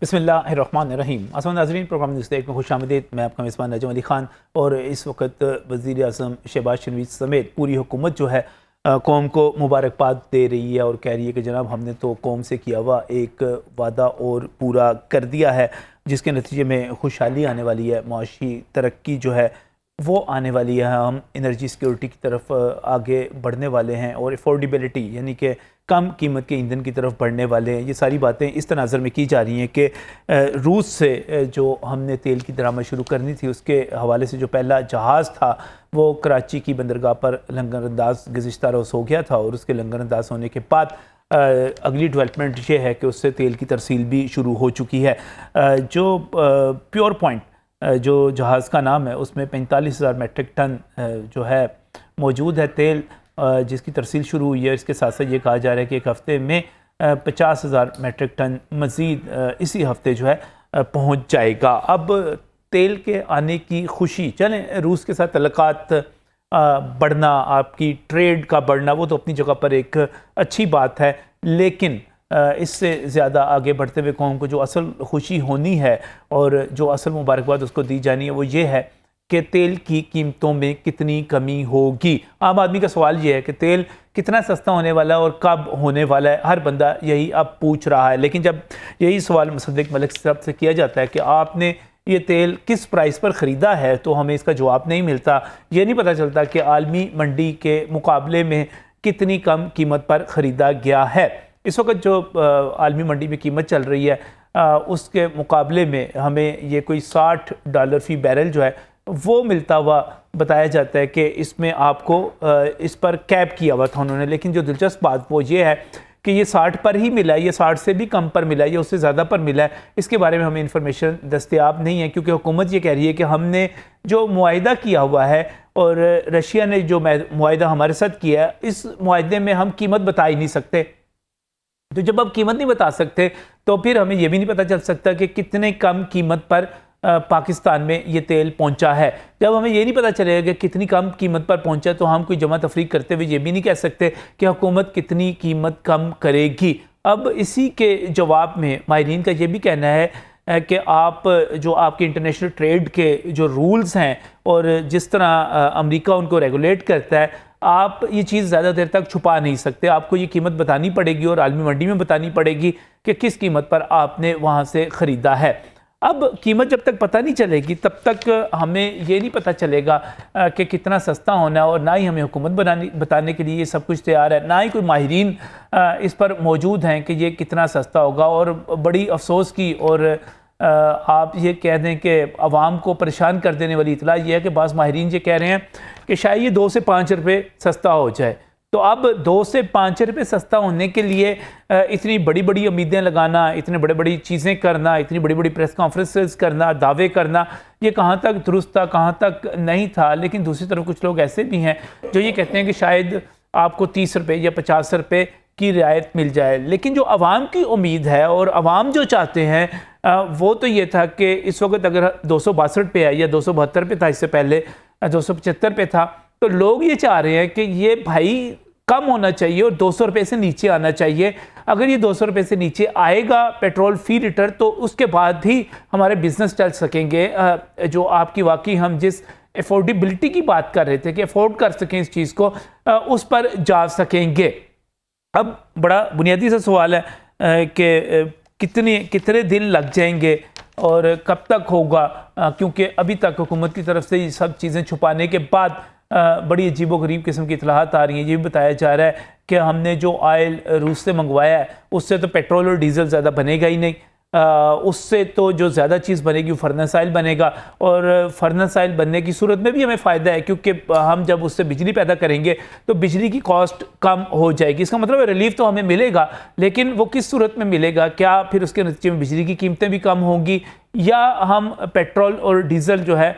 बिस्मिल्लाहिर्रहमानिर्रहीम। आसमान नाज़रीन, प्रोग्राम न्यूज़ में खुशामदीद। मैं आपका मेज़बान नजम अली ख़ान और इस वक्त वज़ीर आज़म शहबाज शरीफ समेत पूरी हुकूमत जो है कौम को मुबारकबाद दे रही है और कह रही है कि जनाब हमने तो कौम से किया हुआ एक वादा और पूरा कर दिया है, जिसके नतीजे में खुशहाली आने वाली है, माशी तरक्की जो है वो आने वाली है। हम एनर्जी सिक्योरिटी की तरफ आगे बढ़ने वाले हैं और अफोर्डेबिलिटी यानी कि कम कीमत के ईंधन की तरफ बढ़ने वाले हैं। ये सारी बातें इस तनाज़र में की जा रही हैं कि रूस से जो हमने तेल की दरामद शुरू करनी थी, उसके हवाले से जो पहला जहाज़ था वो कराची की बंदरगाह पर लंगरअंदाज गुज़िश्ता रोज़ हो गया था और उसके लंगरअंदाज होने के बाद अगली डेवलपमेंट ये है कि उससे तेल की तरसील भी शुरू हो चुकी है। जो प्योर पॉइंट जो जहाज़ का नाम है उसमें 45,000 मेट्रिक टन जो है मौजूद है तेल, जिसकी तरसील शुरू हुई है। इसके साथ साथ ये कहा जा रहा है कि एक हफ़्ते में 50,000 मेट्रिक टन मज़ीद इसी हफ़्ते जो है पहुंच जाएगा। अब तेल के आने की खुशी, चलें रूस के साथ तल्लुकात बढ़ना, आपकी ट्रेड का बढ़ना, वो तो अपनी जगह पर एक अच्छी बात है, लेकिन इससे ज़्यादा आगे बढ़ते हुए कौम को जो असल खुशी होनी है और जो असल मुबारकबाद उसको दी जानी है वो ये है कि तेल की कीमतों में कितनी कमी होगी। आम आदमी का सवाल ये है कि तेल कितना सस्ता होने वाला है और कब होने वाला है। हर बंदा यही अब पूछ रहा है, लेकिन जब यही सवाल मुसद्दिक मलिक साहब से किया जाता है कि आपने ये तेल किस प्राइस पर ख़रीदा है, तो हमें इसका जवाब नहीं मिलता। ये नहीं पता चलता कि आलमी मंडी के मुकाबले में कितनी कम कीमत पर ख़रीदा गया है। इस वक्त जो आलमी मंडी में कीमत चल रही है उसके मुकाबले में हमें ये कोई $60 फ़ी बैरल जो है वो मिलता हुआ बताया जाता है कि इसमें आपको इस पर कैप किया हुआ था उन्होंने। लेकिन जो दिलचस्प बात वो ये है कि ये 60 पर ही मिला है, ये 60 से भी कम पर मिला है, ये उससे ज़्यादा पर मिला है। इसके बारे में हमें इंफॉर्मेशन दस्तयाब नहीं है, क्योंकि हुकूमत ये कह रही है कि हमने जो मुआहिदा किया हुआ है और रशिया ने जो मुआहिदा हमारे साथ किया है, इस मुआहिदे में हम कीमत बता ही नहीं सकते। तो जब आप कीमत नहीं बता सकते तो फिर हमें यह भी नहीं पता चल सकता कि कितने कम कीमत पर पाकिस्तान में ये तेल पहुंचा है। जब हमें ये नहीं पता चलेगा कि कितनी कम कीमत पर पहुंचा तो हम कोई जमा तफरीक करते हुए ये भी नहीं कह सकते कि हुकूमत कितनी कीमत कम करेगी। अब इसी के जवाब में माहिरीन का ये भी कहना है कि आप जो आपके इंटरनेशनल ट्रेड के जो रूल्स हैं और जिस तरह अमेरिका उनको रेगुलेट करता है, आप ये चीज़ ज़्यादा देर तक छुपा नहीं सकते। आपको ये कीमत बतानी पड़ेगी और आलमी मंडी में बतानी पड़ेगी कि किस कीमत पर आपने वहाँ से ख़रीदा है। अब कीमत जब तक पता नहीं चलेगी तब तक हमें ये नहीं पता चलेगा कि कितना सस्ता होना है, और ना ही हमें हुकूमत बताने के लिए ये सब कुछ तैयार है, ना ही कोई माहिरीन इस पर मौजूद हैं कि ये कितना सस्ता होगा। और बड़ी अफसोस की और आप ये कह दें कि आवाम को परेशान कर देने वाली इतला ये है कि बाज़ माहिरीन ये कह रहे हैं कि शायद ये 2 से 5 रुपये सस्ता हो जाए। तो अब 2 से 5 रुपये सस्ता होने के लिए इतनी बड़ी बड़ी उम्मीदें लगाना, इतनी बड़ी बड़ी चीज़ें करना, इतनी बड़ी बड़ी प्रेस कॉन्फ्रेंसेस करना, दावे करना, ये कहाँ तक दुरुस्त था, कहाँ तक नहीं था। लेकिन दूसरी तरफ कुछ लोग ऐसे भी हैं जो ये कहते हैं कि शायद आपको 30 रुपये या 50 रुपये की रियायत मिल जाए। लेकिन जो आवाम की उम्मीद है और आवाम जो चाहते हैं वो तो ये था कि इस वक्त अगर 262 पे है या 272 पे था, इससे पहले 275 पे था, तो लोग ये चाह रहे हैं कि ये भाई कम होना चाहिए और 200 रुपये से नीचे आना चाहिए। अगर ये 200 रुपये से नीचे आएगा पेट्रोल फ़ी लीटर, तो उसके बाद ही हमारे बिज़नेस चल सकेंगे। जो आपकी वाकई हम जिस अफोर्डेबिलिटी की बात कर रहे थे कि अफोर्ड कर सकें इस चीज़ को, उस पर जा सकेंगे। अब बड़ा बुनियादी सा सवाल है कि कितने दिन लग जाएंगे और कब तक होगा, क्योंकि अभी तक हुकूमत की तरफ से ये सब चीज़ें छुपाने के बाद बड़ी अजीबोगरीब किस्म की इतलाहात आ रही हैं। ये भी बताया जा रहा है कि हमने जो ऑयल रूस से मंगवाया है उससे तो पेट्रोल और डीजल ज़्यादा बनेगा ही नहीं, उससे तो जो ज़्यादा चीज़ बनेगी वो फर्नेस ऑयल बनेगा, और फर्नेस ऑयल बनने की सूरत में भी हमें फ़ायदा है क्योंकि हम जब उससे बिजली पैदा करेंगे तो बिजली की कॉस्ट कम हो जाएगी। इसका मतलब है रिलीफ तो हमें मिलेगा, लेकिन वो किस सूरत में मिलेगा? क्या फिर उसके नतीजे में बिजली की कीमतें भी कम होंगी, या हम पेट्रोल और डीजल जो है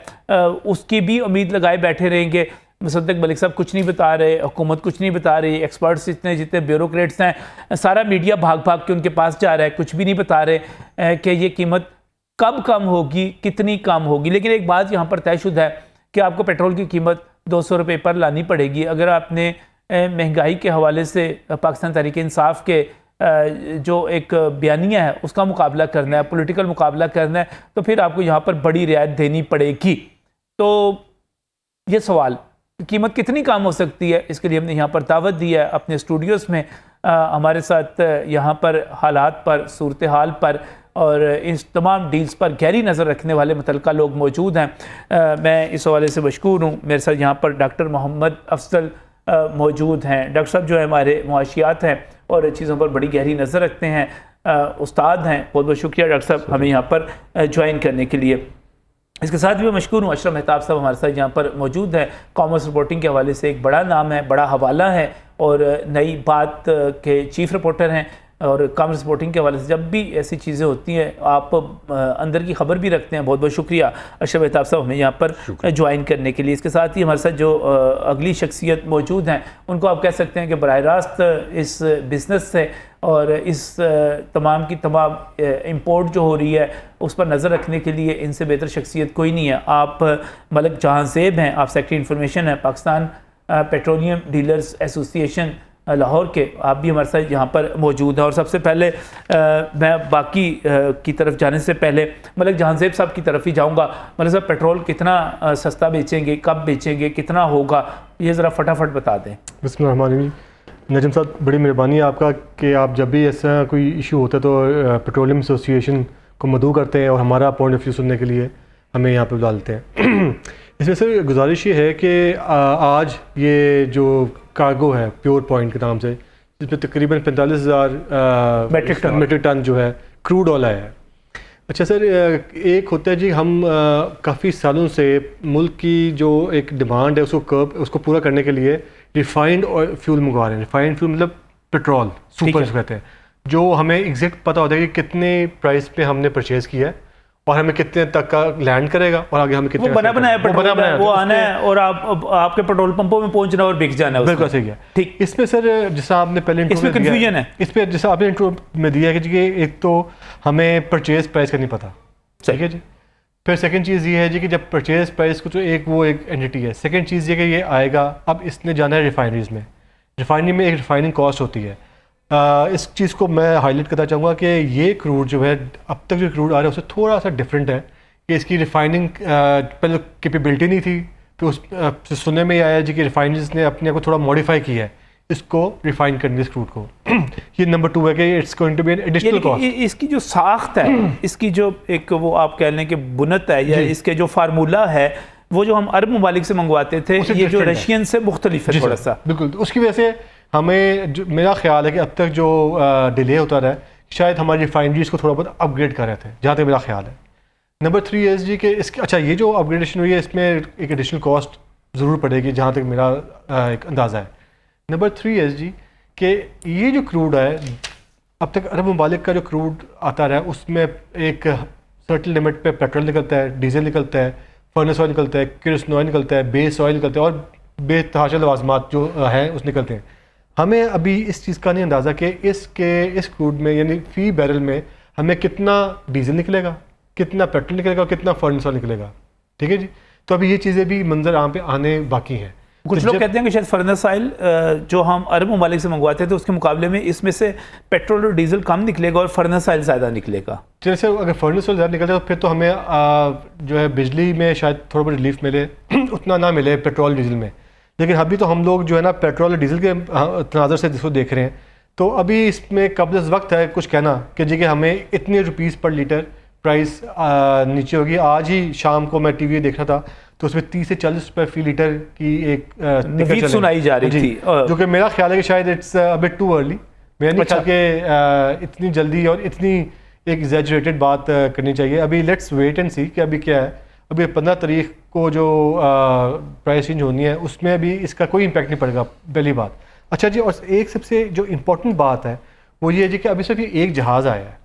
उसकी भी उम्मीद लगाए बैठे रहेंगे? मुसद्दिक मलिक साहब कुछ नहीं बता रहे, हुकूमत कुछ नहीं बता रही, एक्सपर्ट्स जितने ब्यूरोक्रेट्स हैं सारा मीडिया भाग भाग के उनके पास जा रहा है, कुछ भी नहीं बता रहे कि ये कीमत कब कम होगी, कितनी कम होगी। लेकिन एक बात यहाँ पर तयशुदा है कि आपको पेट्रोल की कीमत 200 रुपये पर लानी पड़ेगी। अगर आपने महंगाई के हवाले से पाकिस्तान तहरीक इंसाफ के जो एक बयानिया है उसका मुकाबला करना है, पॉलिटिकल मुकाबला करना है, तो फिर आपको यहाँ पर बड़ी रियायत देनी पड़ेगी। तो ये सवाल कीमत कितनी कम हो सकती है, इसके लिए हमने यहाँ पर दावत दी है अपने स्टूडियोज़ में। हमारे साथ यहाँ पर हालात पर, सूरत हाल पर और इस तमाम डील्स पर गहरी नज़र रखने वाले मुतल्लिका लोग मौजूद हैं। मैं इस हवाले से मशकूर हूँ। मेरे साथ यहाँ पर डॉक्टर मोहम्मद अफजल मौजूद हैं। डॉक्टर साहब जो है हमारे मुआशियात हैं और चीज़ों पर बड़ी गहरी नज़र रखते हैं, उस्ताद हैं। बहुत बहुत शुक्रिया डॉक्टर साहब हमें यहाँ पर ज्वाइन करने के लिए। इसके साथ भी मैं मशकूर हूँ, अशरफ मेहताब साहब हमारे साथ यहाँ पर मौजूद है। कॉमर्स रिपोर्टिंग के हवाले से एक बड़ा नाम है, बड़ा हवाला है और नई बात के चीफ़ रिपोर्टर हैं। और कॉमर्स रिपोर्टिंग के हवाले से जब भी ऐसी चीज़ें होती हैं आप अंदर की खबर भी रखते हैं। बहुत बहुत शुक्रिया अशरफ मेहताब साहब हमें यहाँ पर ज्वाइन करने के लिए। इसके साथ ही हमारे साथ जो अगली शख्सियत मौजूद हैं, उनको आप कह सकते हैं कि बराह रास्त इस बिज़नेस से और इस तमाम की तमाम इंपोर्ट जो हो रही है उस पर नज़र रखने के लिए इनसे बेहतर शख्सियत कोई नहीं है। आप मलिक जहां ज़ेब हैं, आप सेक्रेटरी इन्फॉर्मेशन है Pakistan petroleum dealers association Lahore के। आप भी हमारे साथ यहाँ पर मौजूद हैं। और सबसे पहले मैं बाकी की तरफ जाने से पहले मलिक जहांज़ेब साहब की तरफ ही जाऊँगा। मलिक साहब, पेट्रोल कितना सस्ता बेचेंगे, कब बेचेंगे, कितना होगा, ये ज़रा फटाफट बता दें। बिस्मिल्लाहिर्रहमानिर्रहीम। नजम साहब, बड़ी मेहरबानी है आपका कि आप जब भी ऐसा कोई इशू होता है तो पेट्रोलियम एसोसिएशन को मदऊ करते हैं और हमारा पॉइंट ऑफ व्यू सुनने के लिए हमें यहाँ पर बुला लेते हैं। इसमें से गुजारिश ये है कि आज ये जो कार्गो है प्योर पॉइंट के नाम से, जिसमें तकरीबन 45,000 मेट्रिक टन जो है क्रूड ऑयल है। अच्छा सर, एक होता है जी, हम काफ़ी सालों से मुल्क की जो एक डिमांड है उसको पूरा करने के लिए रिफाइंड ऑयल फ्यूल मंगवा रहे हैं। रिफाइंड फ्यूल मतलब पेट्रोल सुपर कहते हैं, जो हमें एग्जैक्ट पता होता है कि कितने प्राइस पे हमने परचेज़ किया है और हमें कितने तक का लैंड करेगा और आगे हमें कितने बना बनाया वो आना है और आपके पेट्रोल पंपों में पहुंचना और बिक जाना है। बिल्कुल सही है। ठीक, इसमें सर जैसा आपने पहले इसमें कंफ्यूजन है, इस पर जैसा आपने इंट्रो में दिया है कि एक तो हमें परचेज प्राइस का नहीं पता, ठीक है जी। फिर सेकंड चीज़ ये है जी कि जब परचेज प्राइस को तो एक एंटिटी है। सेकंड चीज़ ये कि ये आएगा, अब इसने जाना है रिफाइनरीज़ में। रिफाइनरी में एक रिफाइनिंग कॉस्ट होती है। इस चीज़ को मैं हाईलाइट करना चाहूँगा कि ये क्रूड जो है, अब तक जो क्रूड आ रहा है उससे थोड़ा सा डिफरेंट है कि इसकी रिफाइनिंग पहले कैपेबिलिटी नहीं थी, फिर उस सुनने में आया जी कि रिफाइनरीज ने अपने आप को थोड़ा मॉडिफाई किया है इसको रिफाइन करने इस क्रूड को। ये नंबर 2 है कि it's going to be an additional cost. इसकी जो साख्त है, इसकी जो एक वो आप कह लें कि बुनत है या इसके जो फार्मूला है, वो जो हम अरब ममालिक से मंगवाते थे, ये जो रशियन से मुख्तलिफ है थोड़ा सा। बिल्कुल, उसकी वजह से हमें मेरा ख्याल है कि अब तक जो डिले होता रहा है, शायद हमारी रिफाइनरीज को थोड़ा बहुत अपग्रेड कर रहे थे, जहाँ तक मेरा ख्याल है। नंबर 3 है जी कि इसके अच्छा ये जो अपग्रेडेशन हुई है इसमें एक एडिशनल कॉस्ट ज़रूर पड़ेगी, जहाँ तक मेरा एक अंदाज़ा है। नंबर 3 है जी कि ये जो क्रूड है, अब तक अरब ममालिक का जो क्रूड आता रहा है उसमें एक सर्टेन लिमिट पे पेट्रोल निकलता है, डीजल निकलता है, फर्नेस ऑयल निकलता है, केरोसिन ऑयल निकलता है, बेस ऑयल निकलता है और बेतहाशा लवाजमात जो हैं उस निकलते हैं। हमें अभी इस चीज़ का नहीं अंदाज़ा कि इस क्रूड में यानी फ़ी बैरल में हमें कितना डीजल निकलेगा, कितना पेट्रोल निकलेगा और कितना फर्नेस ऑयल निकलेगा, ठीक है जी। तो अभी ये चीज़ें भी मंजर आम पे आने बाकी हैं। कुछ लोग कहते हैं कि शायद फर्नेस ऑयल जो हम अरब ममालिक से मंगवाते थे उसके मुकाबले में इसमें से पेट्रोल और डीजल कम निकलेगा और फर्नेस ऑयल ज़्यादा निकलेगा। जैसे अगर फर्नेस ऑयल ज़्यादा निकलता तो फिर तो हमें जो है बिजली में शायद थोड़ा बहुत रिलीफ मिले, उतना ना मिले पेट्रोल डीजल में। लेकिन अभी तो हम लोग जो है ना पेट्रोल और डीजल के तनाज़र से जिसको देख रहे हैं, तो अभी इसमें कब्ल वक्त है कुछ कहना कि जी कि हमें इतने रुपीज़ पर लीटर प्राइस नीचे होगी। आज ही शाम को मैं टीवी देख रहा था तो उसमें 30 से 40 रुपये फी लीटर की एक सुनाई जा रही थी, जो कि मेरा ख्याल है कि शायद it's a bit too early. मेरा नहीं ख्याल कि इतनी जल्दी और इतनी एक एग्जैजरेटेड बात करनी चाहिए। अभी लेट्स वेट एंड सी कि अभी क्या है। अभी 15 तारीख को जो प्राइस चेंज होनी है उसमें भी इसका कोई इम्पैक्ट नहीं पड़ेगा, पहली बात। अच्छा जी, और एक सबसे जो इम्पोर्टेंट बात है वो ये है जी कि अभी सिर्फ एक जहाज़ आया है।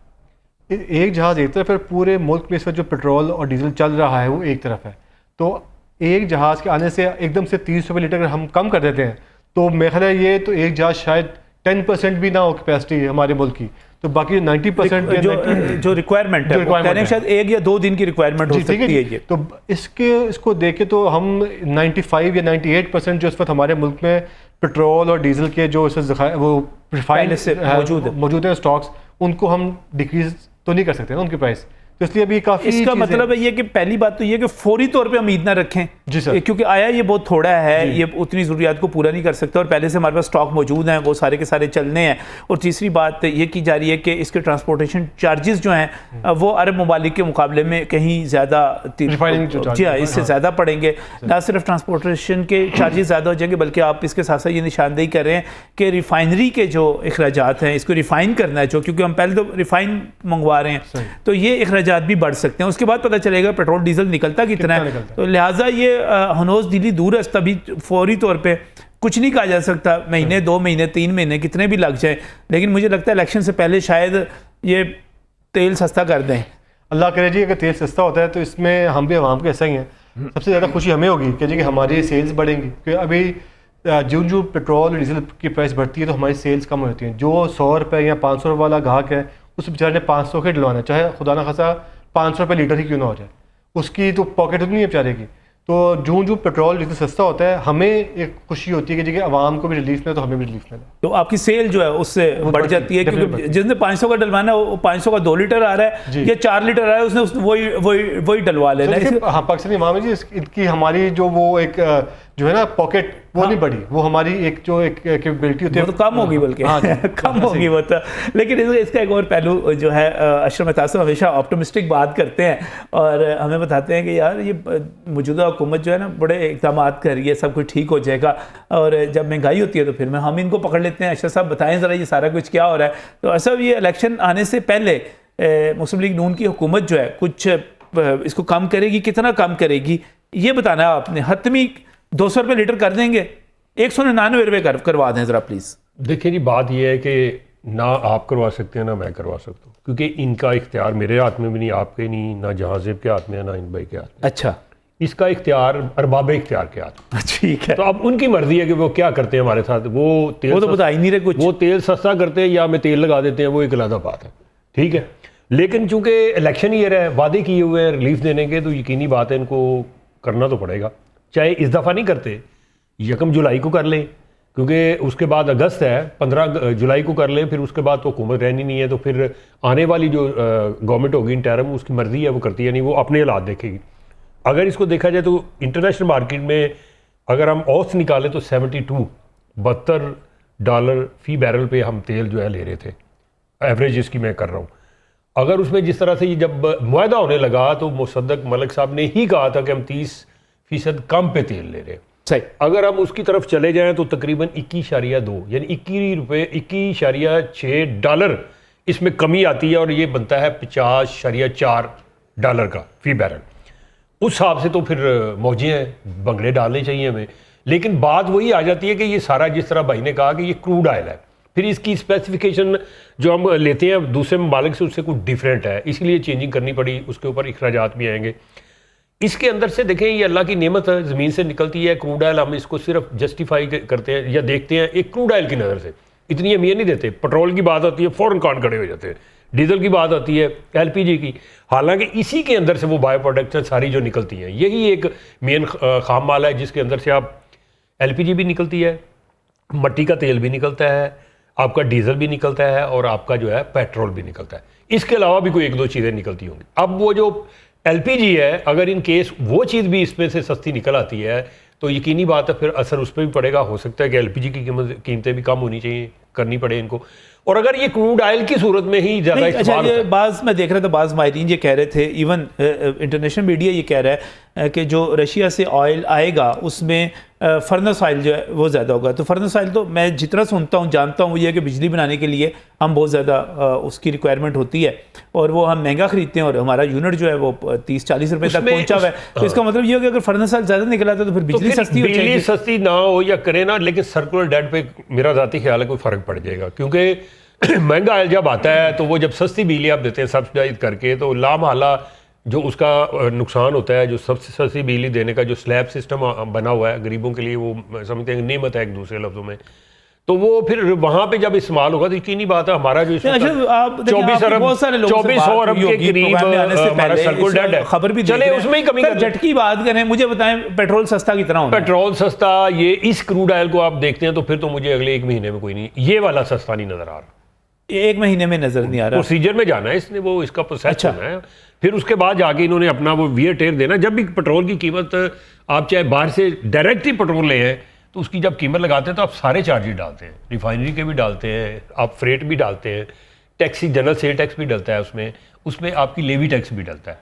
एक जहाज़ एक तरफ है, पूरे मुल्क में इस वक्त जो पेट्रोल और डीजल चल रहा है वो एक तरफ है। तो एक जहाज़ के आने से एकदम से 30 रुपये लीटर अगर हम कम कर देते हैं तो मेरा ख्याल है ये तो एक जहाज़ शायद 10% भी ना हो कैपेसिटी हमारे मुल्क की, तो बाकी 90% जो रिक्वायरमेंट है, वो कह रहे हैं शायद 1 या 2 दिन की रिक्वायरमेंट हो सकती है ये। तो इसको देख के तो हम 95 या 98% जो इस वक्त हमारे मुल्क में पेट्रोल और डीजल के जो वो रिफाइंड मौजूद है स्टॉक्स, उनको हम डिक्रीज तो नहीं कर सकते ना उनके प्राइस, तो इसलिए अभी काफी इसका मतलब है ये कि पहली बात तो ये कि फौरी तौर पे उम्मीद ना रखें जी सर, क्योंकि आया ये बहुत थोड़ा है, ये उतनी ज़रूरियात को पूरा नहीं कर सकता और पहले से हमारे पास स्टॉक मौजूद हैं, वो सारे के सारे चलने हैं। और तीसरी बात ये की जा रही है कि इसके ट्रांसपोर्टेशन चार्जेस जो हैं वो अरब ममालिक के मुकाबले में कहीं ज़्यादा जी हाँ इससे ज़्यादा पड़ेंगे। ना सिर्फ ट्रांसपोर्टेशन के चार्जेस ज़्यादा हो जाएंगे, बल्कि आप इसके साथ साथ ये निशानदेही कर रहे हैं कि रिफाइनरी के जो अखराजात हैं, इसको रिफाइन करना है जो, क्योंकि हम पहले तो रिफाइन मंगवा रहे हैं, तो ये अखराजात भी बढ़ सकते हैं। उसके बाद पता चलेगा पेट्रोल डीजल निकलता कितना है, तो लिहाजा ये हनोज दिल्ली दूर है, तभी फौरी तौर पे कुछ नहीं कहा जा सकता, महीने 2 महीने 3 महीने कितने भी लग जाए, लेकिन मुझे लगता है इलेक्शन से पहले शायद ये तेल सस्ता कर दें। अल्लाह करे जी, अगर तेल सस्ता होता है तो इसमें हम भी आवाम के ऐसा ही हैं, सबसे ज़्यादा खुशी हमें होगी कि जी कि हमारी सेल्स बढ़ेंगी, क्योंकि अभी जो पेट्रोल और डीजल की प्राइस बढ़ती है तो हमारी सेल्स कम होती हैं। जो 100 रुपये या 500 रुपये वाला ग्राहक है, उस बेचारे ने 500 के डलवाना है, चाहे खुदा ना खासा 500 रुपये लीटर ही क्यों ना हो जाए, उसकी तो पॉकेट उतनी है बेचारे की। तो जो पेट्रोल जितना सस्ता होता है, हमें एक खुशी होती है कि आवाम को भी रिलीफ मिले तो हमें भी रिलीफ मिले, तो आपकी सेल जो है उससे बढ़ जाती है, क्योंकि जिसने 500 का डलवाना है वो 500 का 2 लीटर आ रहा है या 4 लीटर आ रहा है, उसने वही डलवा लेना है। हाँ, पाकिस्तानी अवाम जी इनकी हमारी जो वो एक जो है ना पॉकेट, वो नहीं बढ़ी, वो हमारी एक जो एक कैपेबिलिटी होती है तो कम होगी, बल्कि कम होगी वो तो। लेकिन इसका एक और पहलू जो है, अशरफ मुतासिम हमेशा ऑप्टिमिस्टिक बात करते हैं और हमें बताते हैं कि यार ये मौजूदा हुकूमत जो है ना बड़े इक़दाम कर रही है, सब कुछ ठीक हो जाएगा, और जब महंगाई होती है तो फिर हम इनको पकड़ लेते हैं। अशरफ साहब बताएं ज़रा ये सारा कुछ क्या हो रहा है। तो असल ये इलेक्शन आने से पहले मुस्लिम लीग नून की हुकूमत जो है कुछ इसको कम करेगी, कितना कम करेगी ये बताना है आपने। हतमी 200 रुपये लीटर कर देंगे, 199 रुपये करवा दें ज़रा प्लीज़। देखिए जी, बात यह है कि ना आप करवा सकते हैं ना मैं करवा सकता हूँ, क्योंकि इनका इख्तियार मेरे हाथ में भी नहीं, आपके नहीं, ना जहाज़ेब के हाथ में है, ना इन भाई के हाथ में। अच्छा, इसका इख्तियार अरबाब इख्तियार के हाथ में। ठीक है, तो अब उनकी मर्जी है कि वो क्या करते हैं हमारे साथ। वो तो बता ही नहीं रहे कुछ, वो तेल सस्ता करते हैं या हमें तेल लगा देते हैं, वो एक अलग बात है, ठीक है। लेकिन चूंकि इलेक्शन ईयर है, वादे किए हुए हैं रिलीफ देने के, तो यकीनी बात है इनको करना तो पड़ेगा। चाहे इस दफ़ा नहीं करते, 1 जुलाई को कर लें, क्योंकि उसके बाद अगस्त है, 15 जुलाई को कर लें, फिर उसके बाद तो हुकूमत रहनी नहीं है, तो फिर आने वाली जो गवर्नमेंट होगी इंटरिम, उसकी मर्जी है, वो करती है नहीं, वो अपने हालात देखेगी। अगर इसको देखा जाए तो इंटरनेशनल मार्केट में अगर हम औसत निकालें तो 72 डॉलर फी बैरल पे हम तेल जो है ले रहे थे, एवरेज इसकी मैं कर रहा हूँ। अगर उसमें जिस तरह से ये जब मुआहदा होने लगा तो मुसद्दक मलिक साहब ने ही कहा था कि हम 30% कम पे तेल ले रहे हैं। सही, अगर हम उसकी तरफ चले जाएं तो तकरीबन 21.2 यानी 21.6 डॉलर इसमें कमी आती है, और ये बनता है 50.4 डॉलर का फी बैरल। उस हिसाब से तो फिर मौजे हैं, बंगले डालने चाहिए हमें। लेकिन बात वही आ जाती है कि ये सारा जिस तरह भाई ने कहा कि ये क्रूड ऑयल है, फिर इसकी स्पेसिफिकेशन जो हम लेते हैं दूसरे ममालिक से उससे कुछ डिफरेंट है, इसलिए चेंजिंग करनी पड़ी, उसके ऊपर अखराजात भी आएंगे। इसके अंदर से देखें, ये अल्लाह की नेमत है, ज़मीन से निकलती है क्रूड ऑयल, हम इसको सिर्फ जस्टिफाई करते हैं या देखते हैं एक क्रूड ऑयल की नज़र से, इतनी अहमियत नहीं देते। पेट्रोल की बात आती है फ़ौरन कान खड़े हो जाते हैं, डीजल की बात आती है, LPG की, हालांकि इसी के अंदर से वो बायो प्रोडक्ट्स सारी जो निकलती हैं, यही एक मेन खाम माल है जिसके अंदर से आप LPG भी निकलती है, मट्टी का तेल भी निकलता है, आपका डीजल भी निकलता है, और आपका जो है पेट्रोल भी निकलता है। इसके अलावा भी कोई 1-2 चीज़ें निकलती होंगी। अब वो जो LPG है, अगर इन केस वो चीज़ भी इसमें से सस्ती निकल आती है तो यकीनी बात है फिर असर उस पर भी पड़ेगा। हो सकता है कि LPG की कीमतें भी कम होनी चाहिए, करनी पड़े इनको। और अगर ये क्रूड ऑयल की सूरत में ही ज़्यादा इस्तेमाल होता है, बाज़ मैं देख रहा था, बाज़ माहिरीन ये कह रहे थे, इवन इंटरनेशनल मीडिया ये कह रहा है कि जो रशिया से ऑयल आएगा उसमें फर्नेस ऑयल जो है वो ज़्यादा होगा। तो फर्नेस ऑयल तो मैं जितना सुनता हूँ जानता हूँ, ये है कि बिजली बनाने के लिए हम बहुत ज़्यादा उसकी रिक्वायरमेंट होती है, और वो हम महंगा खरीदते हैं, और हमारा यूनिट जो है वो 30-40 रुपये तक पहुँचा हुआ है। तो इसका मतलब ये हो कि अगर फर्नेस ऑयल ज़्यादा निकला था तो फिर बिजली सस्ती हो जाएगी। सस्ती ना हो या करे ना, लेकिन सर्कुलर डेट पे मेरा ज़ाती ख्याल है कोई फ़र्क पड़ जाएगा, क्योंकि महंगा ऑयल जब आता है तो वो जब सस्ती बिजली आप देते हैं सब्सिडाइज करके, तो लामहला जो उसका नुकसान होता है, जो सबसे सस्ती बिजली देने का जो स्लैब सिस्टम बना हुआ है गरीबों के लिए, वो समझते हैं नेमत है एक दूसरे लफ्ज़ों में, तो वो फिर वहां पे जब इस्तेमाल होगा तो यकीनी बात है हमारा जो अच्छा, आप देखिए, 24 आपकी अरब बहुत सारे लोगों से 2400 बात अरब हुई के होगी करीब प्रोग्राम में आने से हमारा पहले, सर्कुलर इस डेड है। खबर भी देख चले रहे हैं। उसमें ही कमी सर, कर जेट की बात करें, मुझे बताएं पेट्रोल सस्ता कितना होना है? पेट्रोल सस्ता, ये इस क्रूड ऑयल को आप देखते हैं तो फिर तो मुझे अगले 1 महीने में कोई नहीं, ये वाला सस्ता नहीं नजर आ रहा। एक महीने में नजर नहीं आ रहा। प्रोसीजर में जाना है इसने, वो इसका प्रोसेस अच्छा। होना है, फिर उसके बाद जाके इन्होंने अपना वो वियर टेयर देना। जब भी पेट्रोल की कीमत आप चाहे बाहर से डायरेक्ट ही पेट्रोल ले आए तो उसकी जब कीमत लगाते हैं तो आप सारे चार्जेस डालते हैं, रिफाइनरी के भी डालते हैं, आप फ्रेट भी डालते हैं, टैक्सी जनरल सेल टैक्स भी डलता है उसमें आपकी लेवी टैक्स भी डलता है।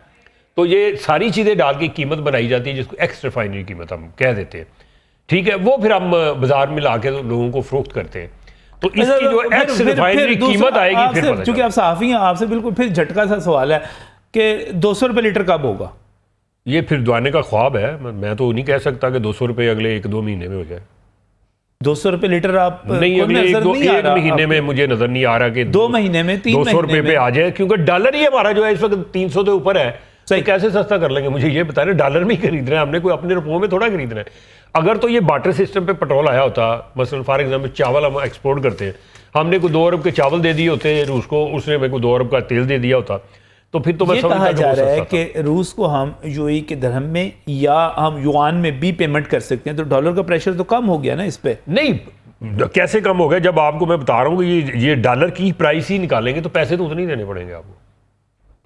तो ये सारी चीज़ें डाल के कीमत बनाई जाती है जिसको एक्स रिफाइनरी कीमत हम कह देते हैं। ठीक है, वो फिर हम बाजार में ला के लोगों को फरोख्त करते हैं। तो इसकी जो एक्स रिफाइनरी कीमत आएगी फिर पता चूंकि आप सहाफ़ी हैं, आपसे बिल्कुल फिर झटका सा सवाल है कि 200 रुपये लीटर कब होगा? ये फिर दुआने का ख्वाब है, मैं तो नहीं कह सकता कि 200 रुपये अगले 1-2 महीने में हो जाए। 200 रुपये लीटर आप नहीं, अगले एक महीने में मुझे नजर नहीं आ रहा कि 2 महीने में 3 200 रुपये पे आ जाए, क्योंकि डॉलर ही हमारा जो है इस वक्त 300 से ऊपर है। तो कैसे सस्ता कर लेंगे? मुझे ये बताया, डॉलर में ही खरीद रहे हैं हमने, कोई अपने रुपयों में थोड़ा खरीद रहे हैं। अगर तो ये बार्टर सिस्टम पे पेट्रोल आया होता, मसलन फॉर एग्जाम्पल चावल हम एक्सपोर्ट करते हैं, हमने कोई 2 अरब के चावल दे दिए होते रूस को, उसने मेरे को 2 अरब का तेल दे दिया होता, तो फिर तो मैं ये समझता कहा कि जा वो रहा है सस्ता था। कि रूस को हम यूएई के दरहम में या हम युआन में भी पेमेंट कर सकते हैं, तो डॉलर का प्रेशर तो कम हो गया ना इस पे। नहीं, कैसे कम हो गया? जब आपको मैं बता रहा हूँ कि ये डॉलर की प्राइस ही निकालेंगे तो पैसे तो उतने ही देने पड़ेंगे आपको,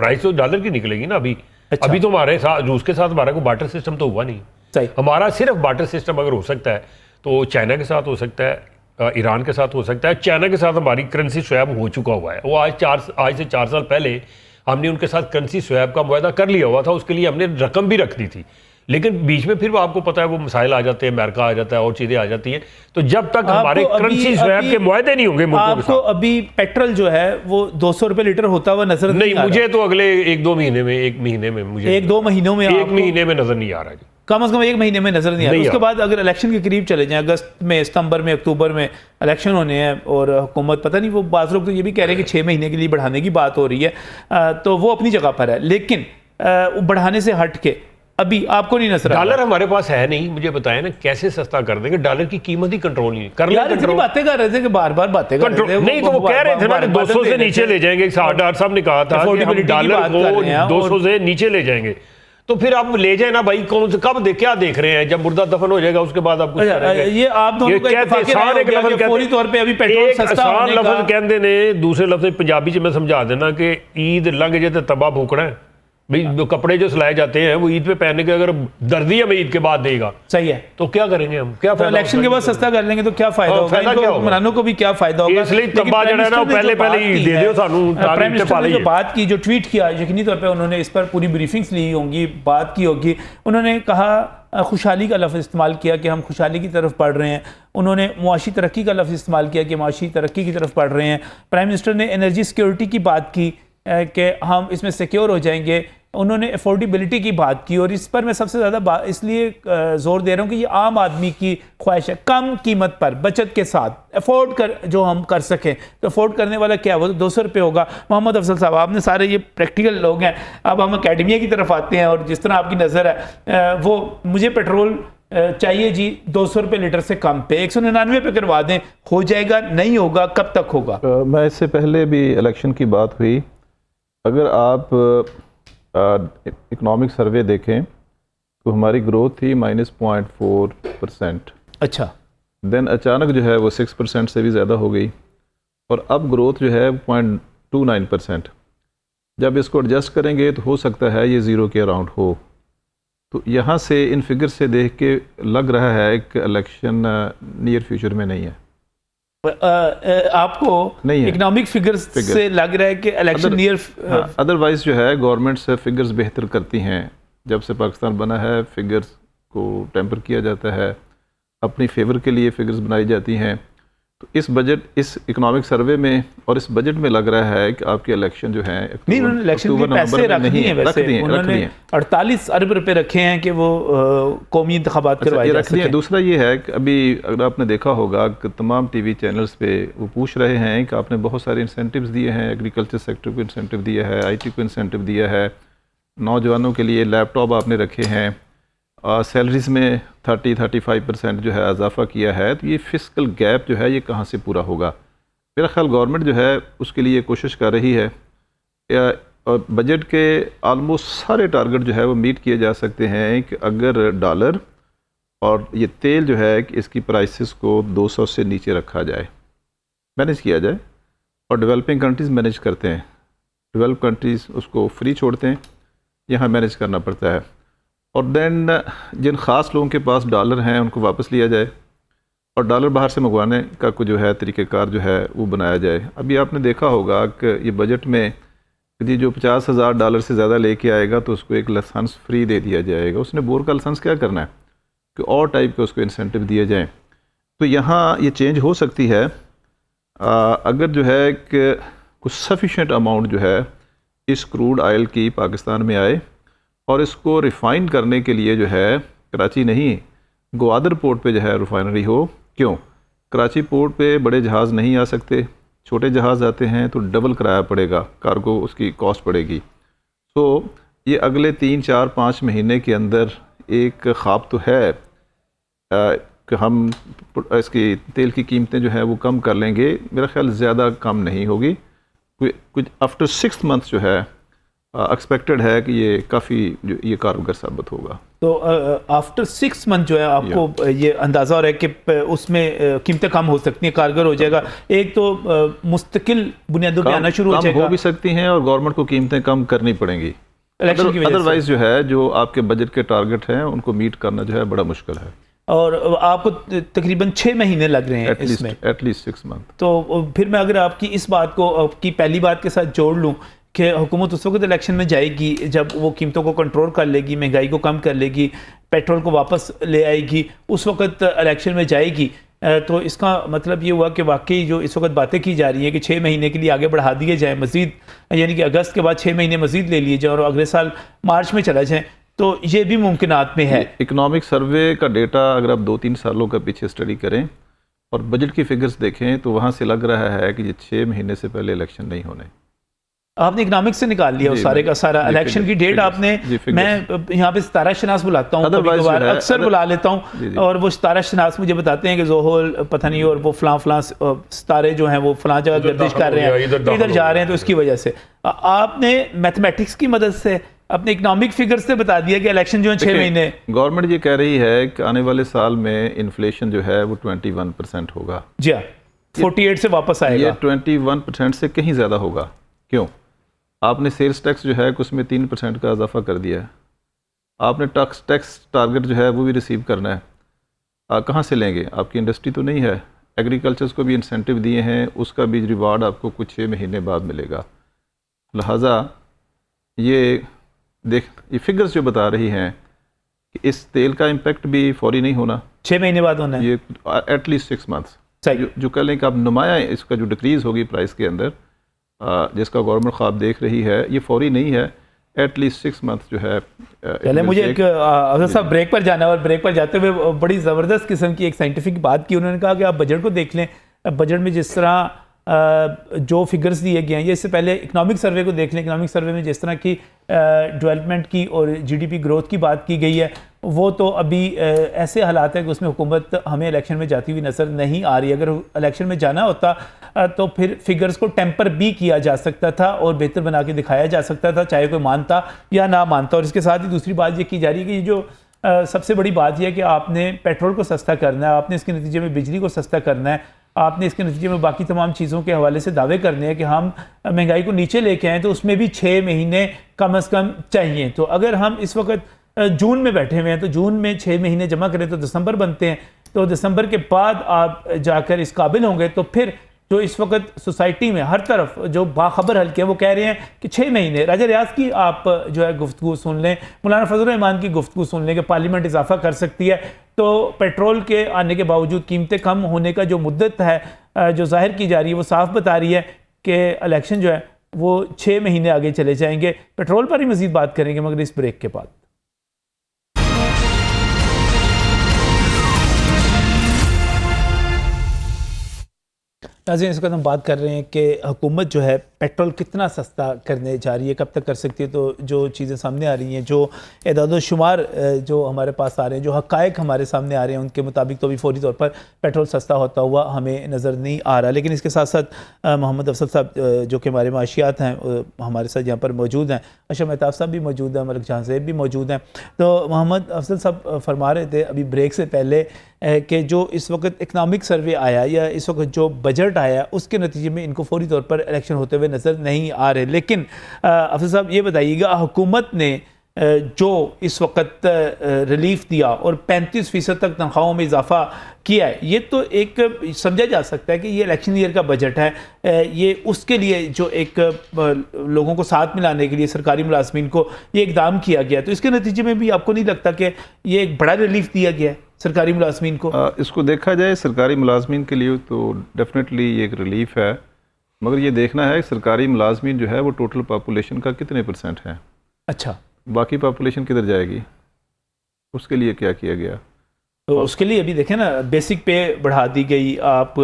प्राइस तो डॉलर की निकलेगी ना। अच्छा। अभी तो हमारे साथ रूस के साथ हमारा कोई बार्टर सिस्टम तो हुआ नहीं। सही। हमारा सिर्फ बार्टर सिस्टम अगर हो सकता है तो चाइना के साथ हो सकता है, ईरान के साथ हो सकता है। चाइना के साथ हमारी करेंसी स्वैप हो चुका हुआ है, वो आज से 4 साल पहले हमने उनके साथ करेंसी स्वैप का मुआहदा कर लिया हुआ था, उसके लिए हमने रकम भी रख दी थी। लेकिन बीच में फिर वो आपको पता है वो मसाइल आ जाते हैं, अमेरिका आ जाता है और चीज़ें आ जाती हैं। तो जब तक हमारे करेंसी स्वैप के मुआहदे नहीं होंगे मुल्कों के आपको साथ, अभी पेट्रोल जो है वो 200 रुपये लीटर होता हुआ नजर नहीं, आ रहा। मुझे तो अगले 1-2 महीने में, 1 महीने में मुझे 1-2 महीनों में 1 महीने में नजर नहीं आ रहा है। कम से कम 1 महीने में नजर नहीं आ रहा। नहीं उसके आ बाद अगर इलेक्शन के करीब चले जाएं, अगस्त में, सितंबर में, अक्टूबर में इलेक्शन होने हैं और हुकूमत पता नहीं, वो बाज़ लोग तो ये भी कह रहे हैं कि 6 महीने के लिए बढ़ाने की बात हो रही है, तो वो अपनी जगह पर है। लेकिन बढ़ाने से हट के अभी आपको नहीं नजर आ रहा। डॉलर हमारे पास है नहीं, मुझे बताएं ना कैसे सस्ता कर देंगे? डॉलर की कीमत ही कंट्रोल नहीं कर यार, इतनी बातें कर रहे थे कि बार-बार बातें कर रहे थे। नहीं, तो वो कह रहे थे ना कि 200 से नीचे ले जाएंगे। डॉक्टर साहब ने कहा था कि हम डॉलर को 200 से नीचे ले जाएंगे। तो फिर आप ले जाए ना भाई, कौन से कब क्या देख रहे हैं? जब मुर्दा दफन हो जाएगा उसके बाद आप कुछ करेंगे। ये आप दोनों का इत्तेफाक है कि फौरी तौर पे अभी पेट्रोल सस्ता होने का लफ्ज कहते ने, दूसरे लफ्ज पंजाबी च मैं समझा देना कि ईद लंघ जाए तो तबा भूकना है भाई। जो कपड़े जो सिलाए जाते हैं वो ईद पे पहनने के, अगर दर्दी हमें ईद के बाद देगा, सही है, तो क्या करेंगे हम? क्या तो इलेक्शन के बाद सस्ता कर लेंगे तो क्या फायदा होगा? इनको हुक्मरानों को भी क्या फायदा होगा? इसलिए तबा जड़ा ना पहले ही दे दो सानू, प्राइम मिनिस्टर ने जो बात की, जो ट्वीट किया, यकीनी तौर पे उन्होंने इस पर पूरी ब्रीफिंग्स ली होंगी, बात की होगी। उन्होंने कहा, खुशहाली का लफ्ज़ इस्तेमाल किया कि हम खुशहाली की तरफ बढ़ रहे हैं। उन्होंने मुआशी तरक्की का लफ्ज़ इस्तेमाल किया कि मुआशी तरक्की की तरफ बढ़ रहे हैं। प्राइम मिनिस्टर ने एनर्जी सिक्योरिटी की बात की कि हम इसमें सिक्योर हो जाएंगे। उन्होंने अफोर्डेबिलिटी की बात की, और इस पर मैं सबसे ज़्यादा इसलिए ज़ोर दे रहा हूँ कि ये आम आदमी की ख्वाहिश है, कम कीमत पर बचत के साथ अफोर्ड कर जो हम कर सकें। तो अफोर्ड करने वाला क्या, वो तो 200 रुपये होगा। मोहम्मद अफजल साहब, आपने सारे ये प्रैक्टिकल लोग हैं, अब हम अकेडमिया की तरफ आते हैं, और जिस तरह आपकी नज़र है वो मुझे पेट्रोल चाहिए जी 200 रुपये लीटर से कम पे, 199 पे करवा दें, हो जाएगा? नहीं होगा? कब तक होगा? मैं इससे पहले भी इलेक्शन की बात हुई, अगर आप इकोनॉमिक सर्वे देखें तो हमारी ग्रोथ थी -0.4%। अच्छा। देन अचानक जो है वो 6% से भी ज़्यादा हो गई, और अब ग्रोथ जो है 0.29%। जब इसको एडजस्ट करेंगे तो हो सकता है ये ज़ीरो के अराउंड हो। तो यहाँ से इन फिगर से देख के लग रहा है कि इलेक्शन नियर फ्यूचर में नहीं है। आपको इकोनॉमिक फिगर्स से लग रहा है कि इलेक्शन नियर? अदरवाइज जो है गवर्नमेंट से फिगर्स बेहतर करती हैं। जब से पाकिस्तान बना है फिगर्स को टेम्पर किया जाता है, अपनी फेवर के लिए फिगर्स बनाई जाती हैं। तो इस बजट, इस इकोनॉमिक सर्वे में और इस बजट में लग रहा है कि आपके इलेक्शन जो है नहीं, उन्होंने इलेक्शन के पैसे रख दिए हैं, वैसे उन्होंने 48 अरब रुपए रखे हैं कि वो कौमी इंतखाबात करवाए जा सकें। दूसरा ये है कि अभी अगर आपने देखा होगा कि तमाम टीवी चैनल्स पे वो पूछ रहे हैं कि आपने बहुत सारे इंसेंटिव्स दिए हैं, एग्रीकल्चर सेक्टर को इंसेंटिव दिया है, IT को इंसेंटिव दिया है, नौजवानों के लिए लैपटॉप आपने रखे हैं, सैलरीज़ में 30-35% जो है इजाफा किया है, तो ये फिस्कल गैप जो है ये कहाँ से पूरा होगा? मेरा ख्याल गवर्नमेंट जो है उसके लिए कोशिश कर रही है। और बजट के आलमोस्ट सारे टारगेट जो है वो मीट किए जा सकते हैं कि अगर डॉलर और ये तेल जो है कि इसकी प्राइसेस को 200 से नीचे रखा जाए, मैनेज किया जाए। और डेवलपिंग कंट्रीज़ मैनेज करते हैं, डेवलप कंट्रीज़ उसको फ्री छोड़ते हैं, यहाँ मैनेज करना पड़ता है। और देन जिन ख़ास लोगों के पास डॉलर हैं उनको वापस लिया जाए और डॉलर बाहर से मंगवाने का को जो है तरीक़ेकार जो है वो बनाया जाए। अभी आपने देखा होगा कि ये बजट में यदि जो $50,000 से ज़्यादा लेके आएगा तो उसको एक लाइसेंस फ्री दे दिया जाएगा। उसने बोर का लाइसेंस क्या करना है कि और टाइप के उसको इंसेंटिव दिए जाएँ। तो यहाँ ये चेंज हो सकती है अगर जो है कि कुछ सफिशेंट अमाउंट जो है इस क्रूड ऑयल की पाकिस्तान में आए और इसको रिफ़ाइन करने के लिए जो है कराची नहीं ग्वादर पोर्ट पे जो है रिफाइनरी हो। क्यों? कराची पोर्ट पे बड़े जहाज़ नहीं आ सकते, छोटे जहाज़ आते हैं तो डबल किराया पड़ेगा, कार्गो उसकी कॉस्ट पड़ेगी। तो ये अगले 3-4-5 महीने के अंदर एक ख्वाब तो है कि हम इसकी तेल की कीमतें जो है वो कम कर लेंगे। मेरा ख्याल ज़्यादा कम नहीं होगी, कुछ आफ्टर 6 मंथ जो है एक्सपेक्टेड है कि ये काफ़ी जो ये कारगर साबित होगा। तो आफ्टर 6 मंथ जो है आपको ये अंदाज़ा हो रहा है कि उसमें कीमतें कम हो सकती हैं, कारगर हो जाएगा। एक तो मुस्तकिल बुनियादों पे आना शुरू हो जाएगा, हो भी सकती हैं और गवर्नमेंट को कीमतें कम करनी पड़ेंगी। अदरवाइज जो है जो आपके बजट के टारगेट हैं उनको मीट करना जो है बड़ा मुश्किल है। और आपको तकरीबन 6 महीने लग रहे हैं इसमें, एटलीस्ट 6 मंथ। तो फिर मैं अगर आपकी इस बात को आपकी पहली बात के साथ जोड़ लूँ कि हुकूमत उस वक्त इलेक्शन में जाएगी जब वो कीमतों को कंट्रोल कर लेगी, महंगाई को कम कर लेगी, पेट्रोल को वापस ले आएगी, उस वक्त इलेक्शन में जाएगी, तो इसका मतलब ये हुआ कि वाकई जो इस वक्त बातें की जा रही हैं कि 6 महीने के लिए आगे बढ़ा दिए जाए मज़ीद, यानी कि अगस्त के बाद 6 महीने मज़ीद ले लिए जाए और अगले साल मार्च में चला जाए, तो ये भी मुमकिनात में है। इकनॉमिक सर्वे का डेटा अगर आप 2-3 सालों का पीछे स्टडी करें और बजट की फिगर्स देखें तो वहाँ से लग रहा है कि ये 6 महीने से पहले इलेक्शन नहीं होने। आपने इकनॉमिक्स से निकाल लिया सारे का सारा, इलेक्शन की डेट आपने, मैं यहाँ पे सितारा शनास बुलाता हूँ, अक्सर बुला लेता हूँ, और वो सितारा शनास मुझे बताते हैं कि जोहल पता नहीं और वो फलां सितारे जो हैं वो फलां जगह गर्दिश कर रहे हैं, इधर जा रहे हैं, तो इसकी वजह से आपने मैथमेटिक्स की मदद से अपने इकनॉमिक फिगर्स से बता दिया कि इलेक्शन जो है 6 महीने। गवर्नमेंट ये कह रही है कि आने वाले साल में इन्फ्लेशन जो है वो 21% होगा। जी हाँ, 48 से वापस आएगा। ये 21% से कहीं ज़्यादा होगा। क्यों? आपने सेल्स टैक्स जो है उसमें 3% का इजाफा कर दिया है। आपने टैक्स टारगेट जो है वो भी रिसीव करना है। कहाँ से लेंगे? आपकी इंडस्ट्री तो नहीं है। एग्रीकल्चर्स को भी इंसेंटिव दिए हैं, उसका भी रिवार्ड आपको कुछ 6 महीने बाद मिलेगा। लिहाजा ये फिगर्स जो बता रही हैं कि इस तेल का इम्पेक्ट भी फौरी नहीं होना, 6 महीने बाद होना है, ये एटलीस्ट 6 मंथ्स। सही। जो कह लें कि आप नुमाया इसका जो डिक्रीज़ होगी प्राइस के अंदर जिसका गवर्नमेंट ख्वाब देख रही है, ये फौरी नहीं है, एटलीस्ट 6 मंथ जो है। पहले मुझे अगर साहब ब्रेक पर जाना है, और ब्रेक पर जाते हुए बड़ी ज़बरदस्त किस्म की एक साइंटिफिक बात की। उन्होंने कहा कि आप बजट को देख लें, बजट में जिस तरह जो फिगर्स दिए गए हैं, ये इससे पहले इकनॉमिक सर्वे को देख लें। इकनॉमिक सर्वे में जिस तरह की डेवलपमेंट की और जीडीपी ग्रोथ की बात की गई है, वो तो अभी ऐसे हालात है कि उसमें हुकूमत हमें इलेक्शन में जाती हुई नज़र नहीं आ रही। अगर इलेक्शन में जाना होता तो फिर फिगर्स को टेम्पर भी किया जा सकता था और बेहतर बना के दिखाया जा सकता था, चाहे कोई मानता या ना मानता। और इसके साथ ही दूसरी बात ये की जा रही है कि जो सबसे बड़ी बात यह है कि आपने पेट्रोल को सस्ता करना है, आपने इसके नतीजे में बिजली को सस्ता करना है, आपने इसके नतीजे में बाकी तमाम चीज़ों के हवाले से दावे करने हैं कि हम महंगाई को नीचे लेके आएँ, तो उसमें भी 6 महीने कम अज़ कम चाहिए। तो अगर हम इस वक्त जून में बैठे हुए हैं तो जून में 6 महीने जमा करें तो दिसंबर बनते हैं, तो दिसंबर के बाद आप जाकर इस काबिल होंगे। तो फिर जो इस वक्त सोसाइटी में हर तरफ जो बाखबर हल्के हैं वो कह रहे हैं कि 6 महीने। राजा रियाज की आप जो है गुफ्तगू सुन लें, मौलाना फजल रहमान की गुफ्तगू सुन लें कि पार्लियामेंट इजाफा कर सकती है, तो पेट्रोल के आने के बावजूद कीमतें कम होने का जो मुद्दत है जो जाहिर की जा रही है वो साफ बता रही है कि इलेक्शन जो है वो 6 महीने आगे चले जाएंगे। पेट्रोल पर ही मजीद बात करेंगे मगर इस ब्रेक के बाद। नाज़रीन, इस वक्त हम बात कर रहे हैं कि हुकूमत जो है पेट्रोल कितना सस्ता करने जा रही है, कब तक कर सकती है। तो जो चीज़ें सामने आ रही हैं, जो एदाद-ओ-शुमार जो हमारे पास आ रहे हैं, जो हक़ाइक़ हमारे सामने आ रहे हैं, उनके मुताबिक तो अभी फ़ौरी तौर पर पेट्रोल सस्ता होता हुआ हमें नज़र नहीं आ रहा। लेकिन इसके साथ साथ मोहम्मद अफसल साहब जो कि हमारे माशियात हैं हमारे साथ यहाँ पर मौजूद हैं, अशरफ मेहताब साहब भी मौजूद हैं, मलिक जहां ज़ैब भी मौजूद हैं। तो मोहम्मद अफसल साहब फरमा रहे थे अभी ब्रेक से पहले कि जो इस वक्त इकनॉमिक सर्वे आया या इस वक्त जो बजट आया उसके नतीजे में इनको फ़ौरी तौर पर इलेक्शन होते हुए नज़र नहीं आ रहे। लेकिन अफसर साहब ये बताइएगा, हुकूमत ने जो इस वक्त रिलीफ दिया और 35% तक तनख्वाहों में इजाफा किया है, ये तो एक समझा जा सकता है कि ये इलेक्शन ईयर का बजट है, ये उसके लिए जो एक लोगों को साथ मिलाने के लिए सरकारी मुलाजमीन को ये इकदाम किया गया। तो इसके नतीजे में भी आपको नहीं लगता कि ये एक बड़ा रिलीफ दिया गया है सरकारी मुलाजमीन को? इसको देखा जाए सरकारी मुलाजमीन के लिए तो डेफिनेटली ये एक रिलीफ है, मगर ये देखना है सरकारी मुलाजमीन जो है वो टोटल पॉपुलेशन का कितने परसेंट है। अच्छा, बाकी पॉपुलेशन किधर जाएगी, उसके लिए क्या किया गया? तो उसके लिए अभी देखें ना, बेसिक पे बढ़ा दी गई, आप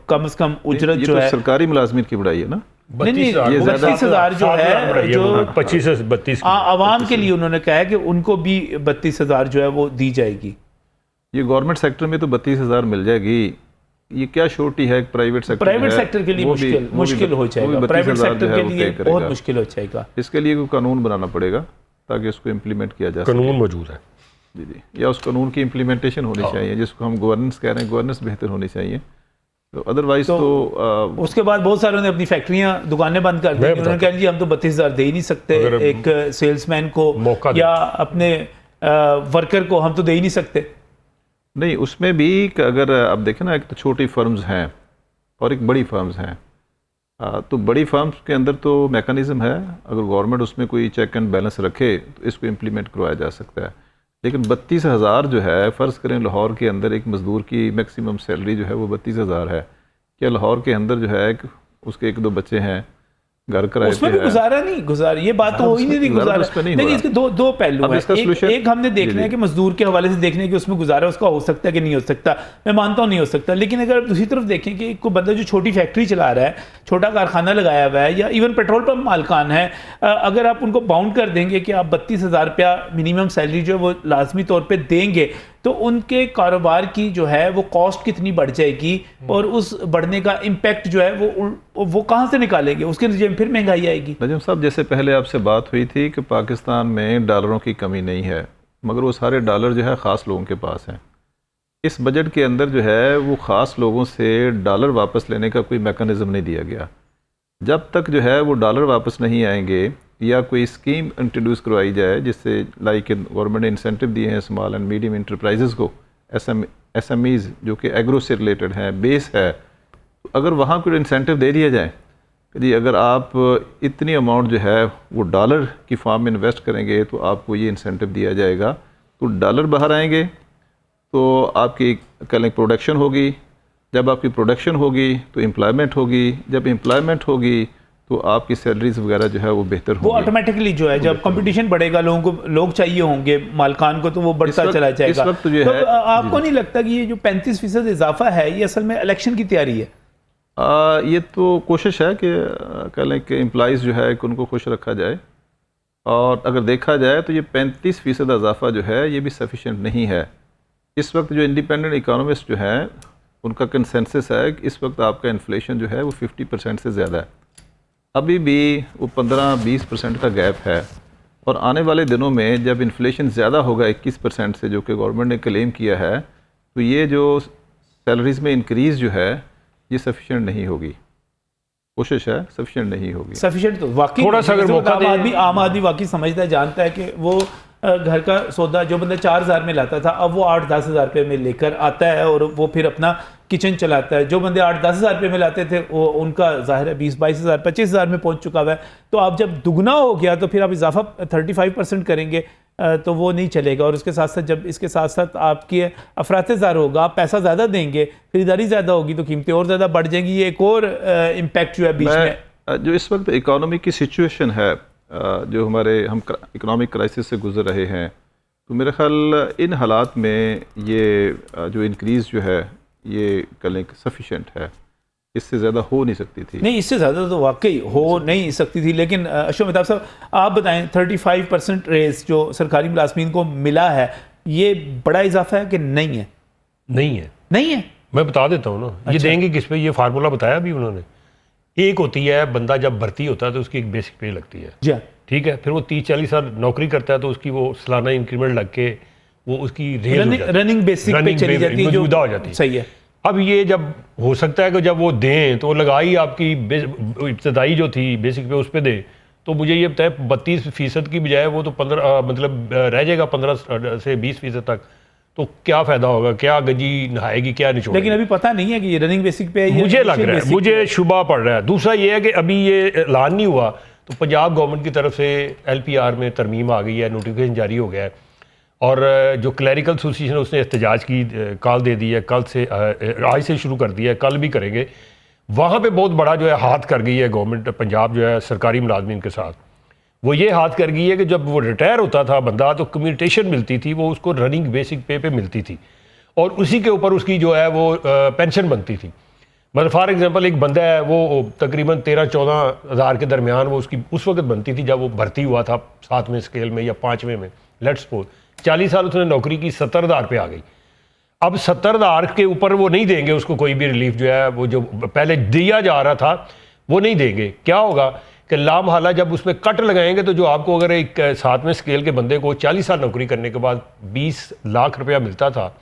कम से कम उजरत जो तो है सरकारी मुलाजमीन की बढ़ाई है ना। नहीं, ये 32,000 जो है जो 25 से 32 आवाम के लिए उन्होंने कहा है कि उनको भी 32,000 जो है वो दी जाएगी। ये गवर्नमेंट सेक्टर में तो 32,000 मिल जाएगी, ये क्या शोर्टी है प्राइवेट सेक्टर के लिए मुश्किल हो जाएगा, प्राइवेट सेक्टर के लिए बहुत मुश्किल हो जाएगा। इसके लिए कोई कानून बनाना पड़ेगा ताकि उसको इम्प्लीमेंट किया जा सके। कानून मौजूद है जी जी, या उस कानून की इम्प्लीमेंटेशन होनी चाहिए, जिसको हम गवर्नेंस कह रहे हैं, गवर्नेंस बेहतर होनी चाहिए। तो अदरवाइज तो उसके बाद बहुत सारों ने अपनी फैक्ट्रियां दुकानें बंद कर दी। उन्होंने कहा जी हम तो 32,000 दे ही नहीं सकते एक सेल्समैन को या अपने वर्कर को, हम तो दे ही नहीं सकते। नहीं, उसमें भी अगर आप देखें ना, एक तो छोटी फर्म्स हैं और एक बड़ी फर्म्स हैं। तो बड़ी फर्म्स के अंदर तो मैकेनिज़्म है, अगर गवर्नमेंट उसमें कोई चेक एंड बैलेंस रखे तो इसको इम्प्लीमेंट करवाया जा सकता है। लेकिन 32,000 जो है, फ़र्ज़ करें लाहौर के अंदर एक मज़दूर की मैक्सिमम सैलरी जो है वो 32,000 है। क्या लाहौर के अंदर जो है उसके 1-2 बच्चे हैं, घर किराए पे उसमें भी गुजारा नहीं, गुजारा ये बात तो हो ही नहीं, गुजारा नहीं। इसके दो पहलू हैं। एक हमने देखना है कि मजदूर के हवाले से देखने कि उसमें गुजारा उसका हो सकता है कि नहीं हो सकता, मैं मानता हूँ नहीं हो सकता। लेकिन अगर दूसरी तरफ देखें कि कोई बंदा जो छोटी फैक्ट्री चला रहा है, छोटा कारखाना लगाया हुआ है, या इवन पेट्रोल पंप मालकान है, अगर आप उनको बाउंड कर देंगे कि आप 32,000 रुपया मिनिमम सैलरी जो है वो लाजमी तौर पर देंगे, तो उनके कारोबार की जो है वो कॉस्ट कितनी बढ़ जाएगी और उस बढ़ने का इम्पैक्ट जो है वो कहाँ से निकालेंगे, उसके नतीजे में फिर महंगाई आएगी। नजम साहब, जैसे पहले आपसे बात हुई थी कि पाकिस्तान में डॉलरों की कमी नहीं है, मगर वो सारे डॉलर जो है ख़ास लोगों के पास हैं। इस बजट के अंदर जो है वो ख़ास लोगों से डॉलर वापस लेने का कोई मैकेनिज़्म नहीं दिया गया। जब तक जो है वो डॉलर वापस नहीं आएंगे या कोई स्कीम इंट्रोड्यूस करवाई जाए जिससे लाइक गवर्नमेंट ने इंसेंटिव दिए हैं स्मॉल एंड मीडियम इंटरप्राइजेज़ को, SMEs जो कि एग्रो से रिलेटेड हैं, बेस है, तो अगर वहाँ कोई इंसेंटिव दे दिया जाए कि जी अगर आप इतनी अमाउंट जो है वो डॉलर की फॉर्म में इन्वेस्ट करेंगे तो आपको ये इंसेंटिव दिया जाएगा, तो डॉलर बाहर आएंगे तो आपकी कह लें प्रोडक्शन होगी, जब आपकी प्रोडक्शन होगी तो एम्प्लॉयमेंट होगी, जब एम्प्लॉयमेंट होगी तो आपकी सैलरीज वगैरह जो है वो बेहतर होगी। वो ऑटोमेटिकली जो है जब कंपटीशन बढ़ेगा, लोगों को लोग चाहिए होंगे मालकान को, तो वो बढ़ता चला जाएगा। इस वक्त जो है आपको नहीं लगता कि ये जो 35% इजाफा है ये असल में इलेक्शन की तैयारी है? ये तो कोशिश है कि कह लें कि एम्प्लॉइज़ जो है कि उनको खुश रखा जाए, और अगर देखा जाए तो ये 35% इजाफा जो है ये भी सफिशेंट नहीं है। इस वक्त जो इंडिपेंडेंट इकोनॉमिस्ट जो है उनका कंसेंसस है कि इस वक्त आपका इन्फ्लेशन जो है वो 50% से ज़्यादा है, अभी भी वो 15-20% का गैप है, और आने वाले दिनों में जब इन्फ्लेशन ज़्यादा होगा 21% से, जो कि गवर्नमेंट ने क्लेम किया है, तो ये जो सैलरीज़ में इंक्रीज़ जो है ये सफिशेंट नहीं होगी। कोशिश है, सफिशेंट नहीं होगी। सफिशेंट तो वाकई थोड़ा सा अगर मौका आम आदमी वाकई समझता है, जानता है कि वो घर का सौदा जो बंदा 4,000 में लाता था अब वो 8-10 हज़ार रुपये में लेकर आता है और वो फिर अपना किचन चलाता है। जो बंदे 8-10 हज़ार रुपये में लाते थे वो उनका ज़ाहिर है 20-22 हज़ार 25 हज़ार में पहुंच चुका हुआ है। तो आप जब दुगना हो गया तो फिर आप इजाफा 35% करेंगे तो वो नहीं चलेगा, और उसके साथ साथ जब इसके साथ साथ आपकी अफरात-ज़र होगा, आप पैसा ज़्यादा देंगे, खरीदारी ज़्यादा होगी तो कीमतें और ज़्यादा बढ़ जाएंगी। ये एक और इम्पैक्ट जो है बीच में जो इस वक्त इकोनॉमी की सिचुएशन है, जो हम इकोनॉमिक क्राइसिस से गुजर रहे हैं, तो मेरे ख्याल इन हालात में ये जो इंक्रीज़ जो है ये कल सफिशेंट है। इससे ज़्यादा हो नहीं सकती थी। नहीं, इससे ज़्यादा तो वाकई हो नहीं सकती थी, लेकिन अशोक मेहताब साहब आप बताएं 35% रेस जो सरकारी मुलाजमीन को मिला है, ये बड़ा इजाफा है कि नहीं है? नहीं है, नहीं है। मैं बता देता हूँ ना। ये देंगे किस पे, ये फार्मूला बताया अभी उन्होंने। एक होती है बंदा जब भर्ती होता है तो उसकी एक बेसिक पे लगती है, जी हाँ। ठीक है, फिर वो 30-40 साल नौकरी करता है तो उसकी वो सालाना इंक्रीमेंट लग के वो उसकी रेज हो जाती है, रनिंग बेसिक पे रनिंग चली जाती है, जो मौजूदा हो जाती है। सही है। अब ये जब हो सकता है कि जब वो दें तो लगाई आपकी इब्तदाई जो थी बेसिक पे उस पर दें, तो मुझे ये बताए 32% की बजाय वो तो 15 मतलब रह जाएगा 15 से 20% तक, तो क्या फायदा होगा? क्या गंजी नहाएगी, क्या निचोड़ेगी? लेकिन अभी पता नहीं है कि ये रनिंग बेसिक पे है या मुझे लग initial रहा है, basic मुझे पे है। शुबा पड़ रहा है। दूसरा ये है कि अभी ये ऐलान नहीं हुआ तो पंजाब गवर्नमेंट की तरफ से LPR में तरमीम आ गई है, नोटिफिकेशन जारी हो गया है, और जो क्लैरिकल एसोसिएशन उसने एहतजाज की कॉल दे दी है, कल से आज से शुरू कर दिया है, कल भी करेंगे। वहाँ पे बहुत बड़ा जो है हाथ कर गई है गवर्नमेंट पंजाब जो है सरकारी मुलाजमीन के साथ। वो ये हाथ कर गई है कि जब वो रिटायर होता था बंदा तो कम्यूटेशन मिलती थी, वो उसको रनिंग बेसिक पे मिलती थी, और उसी के ऊपर उसकी जो है वो पेंशन बनती थी। मतलब फॉर एग्जांपल एक बंदा है वो तकरीबन 13-14 हज़ार के दरमियान वो उसकी उस वक्त बनती थी जब वो भर्ती हुआ था 7वें स्केल में या 5वें में। लेट्स सपोज 40 साल उसने नौकरी की, 70,000 पे आ गई। अब 70,000 के ऊपर वो नहीं देंगे उसको कोई भी रिलीफ जो है, वो जो पहले दिया जा रहा था वो नहीं देंगे। क्या होगा कि लामहाला जब उसमें कट लगाएंगे तो जो आपको अगर एक 7वें स्केल के बंदे को 40 साल नौकरी करने के बाद 20 लाख रुपया मिलता था,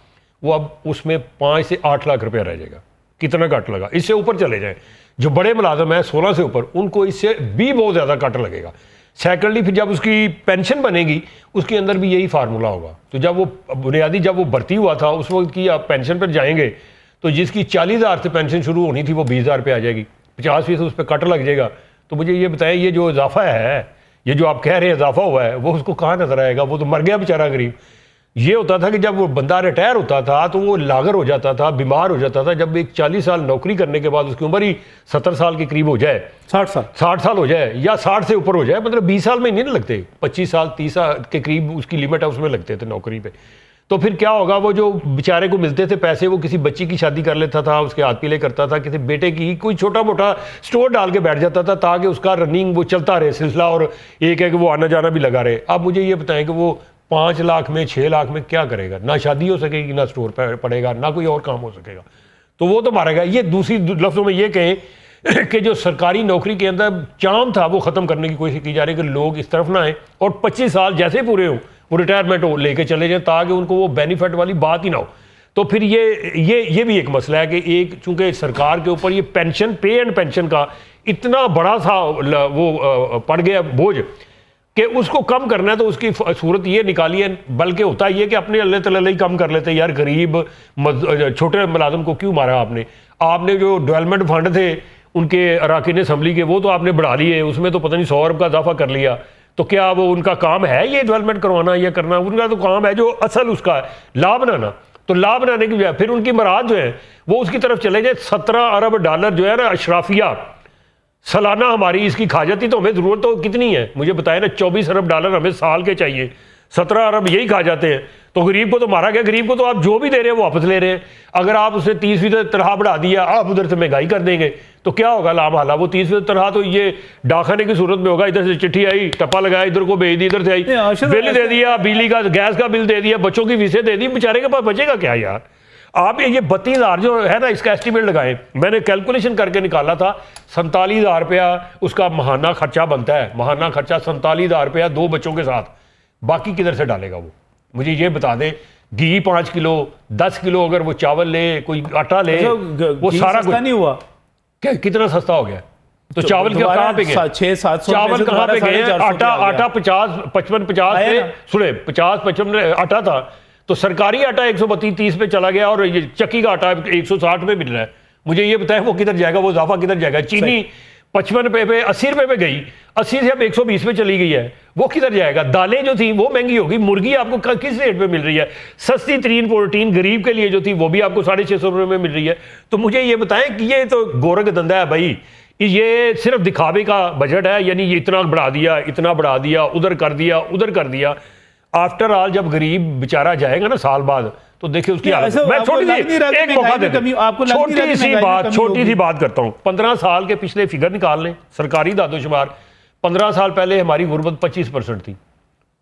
वो अब उसमें 5 से 8 लाख रुपया रह जाएगा। कितना कट लगा? इससे ऊपर चले जाएं, जो बड़े मुलाजम हैं 16 से ऊपर, उनको इससे भी बहुत ज़्यादा कट लगेगा। सेकेंडली फिर जब उसकी पेंशन बनेगी उसके अंदर भी यही फार्मूला होगा। तो जब वो बुनियादी जब वो भर्ती हुआ था उस वक्त की आप पेंशन पर जाएंगे तो जिसकी 40,000 से पेंशन शुरू होनी थी वो 20,000 पे आ जाएगी, 50% उस पर कट लग जाएगा। तो मुझे ये बताएं, ये जो इजाफा है, ये जो आप कह रहे हैं इजाफा हुआ है, वो उसको कहाँ नजर आएगा? वो तो मर गया बेचारा गरीब। ये होता था कि जब वो बंदा रिटायर होता था तो वो लागर हो जाता था, बीमार हो जाता था। जब एक 40 साल नौकरी करने के बाद उसकी उम्र ही 70 साल के करीब हो जाए, 60 साल हो जाए या 60 से ऊपर हो जाए, मतलब 20 साल में नहीं लगते, 25 साल 30 साल के करीब उसकी लिमिट है, उसमें लगते थे नौकरी पे। तो फिर क्या होगा? वो जो बेचारे को मिलते थे पैसे, वो किसी बच्ची की शादी कर लेता था, उसके हाथ पीले करता था, किसी बेटे की कोई छोटा मोटा स्टोर डाल के बैठ जाता था ताकि उसका रनिंग वो चलता रहे सिलसिला, और एक है कि वो आना जाना भी लगा रहे। अब मुझे ये बताएं कि वो 5 लाख में 6 लाख में क्या करेगा? ना शादी हो सकेगी, ना स्टोर पड़ेगा, ना कोई और काम हो सकेगा, तो वो तो मारेगा। ये दूसरी लफ्ज़ों में ये कहें कि जो सरकारी नौकरी के अंदर चाम था वो ख़त्म करने की कोशिश की जा रही है कि लोग इस तरफ ना आए और 25 साल जैसे पूरे हों वो रिटायरमेंट हो लेके चले जाएं ताकि उनको वो बेनिफिट वाली बात ही ना हो। तो फिर ये भी एक मसला है कि एक चूंकि सरकार के ऊपर ये पेंशन पे एंड पेंशन का इतना बड़ा सा वो पड़ गया बोझ कि उसको कम करना है, तो उसकी सूरत ये निकाली है। बल्कि होता ये कि अपने अल्लाह तआला ही कम कर लेते, यार गरीब छोटे मुलाजम को क्यों मारा आपने? आपने जो डेवलपमेंट फंड थे उनके अराकीन असम्बली के, वो तो आपने बढ़ा लिए, उसमें तो पता नहीं 100 अरब का इजाफा कर लिया। तो क्या वो उनका काम है ये डेवलपमेंट करवाना या करना? उनका तो काम है जो असल उसका है ला बनाना। तो ला बनाने की बजाय फिर उनकी मराद जो है वो उसकी तरफ चले जाए। 17 अरब डॉलर जो है ना अशराफिया सालाना हमारी इसकी खा जाती, तो हमें ज़रूरत तो कितनी है? मुझे बताया ना 24 अरब डॉलर हमें साल के चाहिए, 17 अरब यही खा जाते हैं। तो गरीब को तो मारा गया। गरीब को तो आप जो भी दे रहे हैं वो वापस ले रहे हैं। अगर आप उसे 30% तनख्वाह बढ़ा दिया, आप उधर से महंगाई कर देंगे तो क्या होगा? लामहाला वो 30% तनख्वाह तो ये डाकखाने की सूरत में होगा। इधर से चिट्ठी आई, टप्पा लगाया, इधर को भेज दी, इधर से आई, बिल दे दिया, बिजली का गैस का बिल दे दिया, बच्चों की फीसें दे दी, बेचारे के पास बचेगा क्या यार? आप ये 32,000 जो है ना इसका एस्टिमेट लगाएं। मैंने कैलकुलेशन करके निकाला था 47,000 रुपया उसका महाना खर्चा बनता है। महाना खर्चा 47,000 रुपया 2 बच्चों के साथ। बाकी किधर से डालेगा वो? मुझे ये बता दें। घी 5 किलो 10 किलो अगर वो चावल ले, कोई आटा ले, वो सारा कुछ नहीं हुआ क्या? कितना सस्ता हो गया? तो चावल के कहाँ पे गए? 600-700 चावल कहाँ पे गए? आटा 50 पे सुने 50-55 आटा था, तो सरकारी आटा 132-30 पे चला गया और ये चक्की का आटा 160 पे मिल रहा है। मुझे ये बताएं वो किधर जाएगा? वो इजाफा किधर जाएगा? चीनी 55 रुपये पे 80 रुपये पे गई, 80 से अब 120 पे चली गई है, वो किधर जाएगा? दालें जो थी वो महंगी होगी। मुर्गी आपको किस रेट पे मिल रही है? सस्ती तरीन प्रोटीन गरीब के लिए जो थी वो भी आपको 650 रुपये में मिल रही है। तो मुझे ये बताएं कि ये तो गोरख धंधा है भाई, ये सिर्फ दिखावे का बजट है। यानी ये इतना बढ़ा दिया, इतना बढ़ा दिया, उधर कर दिया, उधर कर दिया। आफ्टर ऑल जब गरीब बेचारा जाएगा ना साल बाद, तो देखिए उसकी नहीं, हालत। ऐसा मैं आपको छोटी लग नहीं रहा सी कि एक मौका महंगाई दे में कमी- आपको लग नहीं रहा कि महंगाई में कमी छोटी सी होगी? बात करता हूँ। 15 साल के पिछले फिगर निकाल लें, सरकारी दादोशुमार। 15 साल पहले हमारी गुर्बत 25% थी,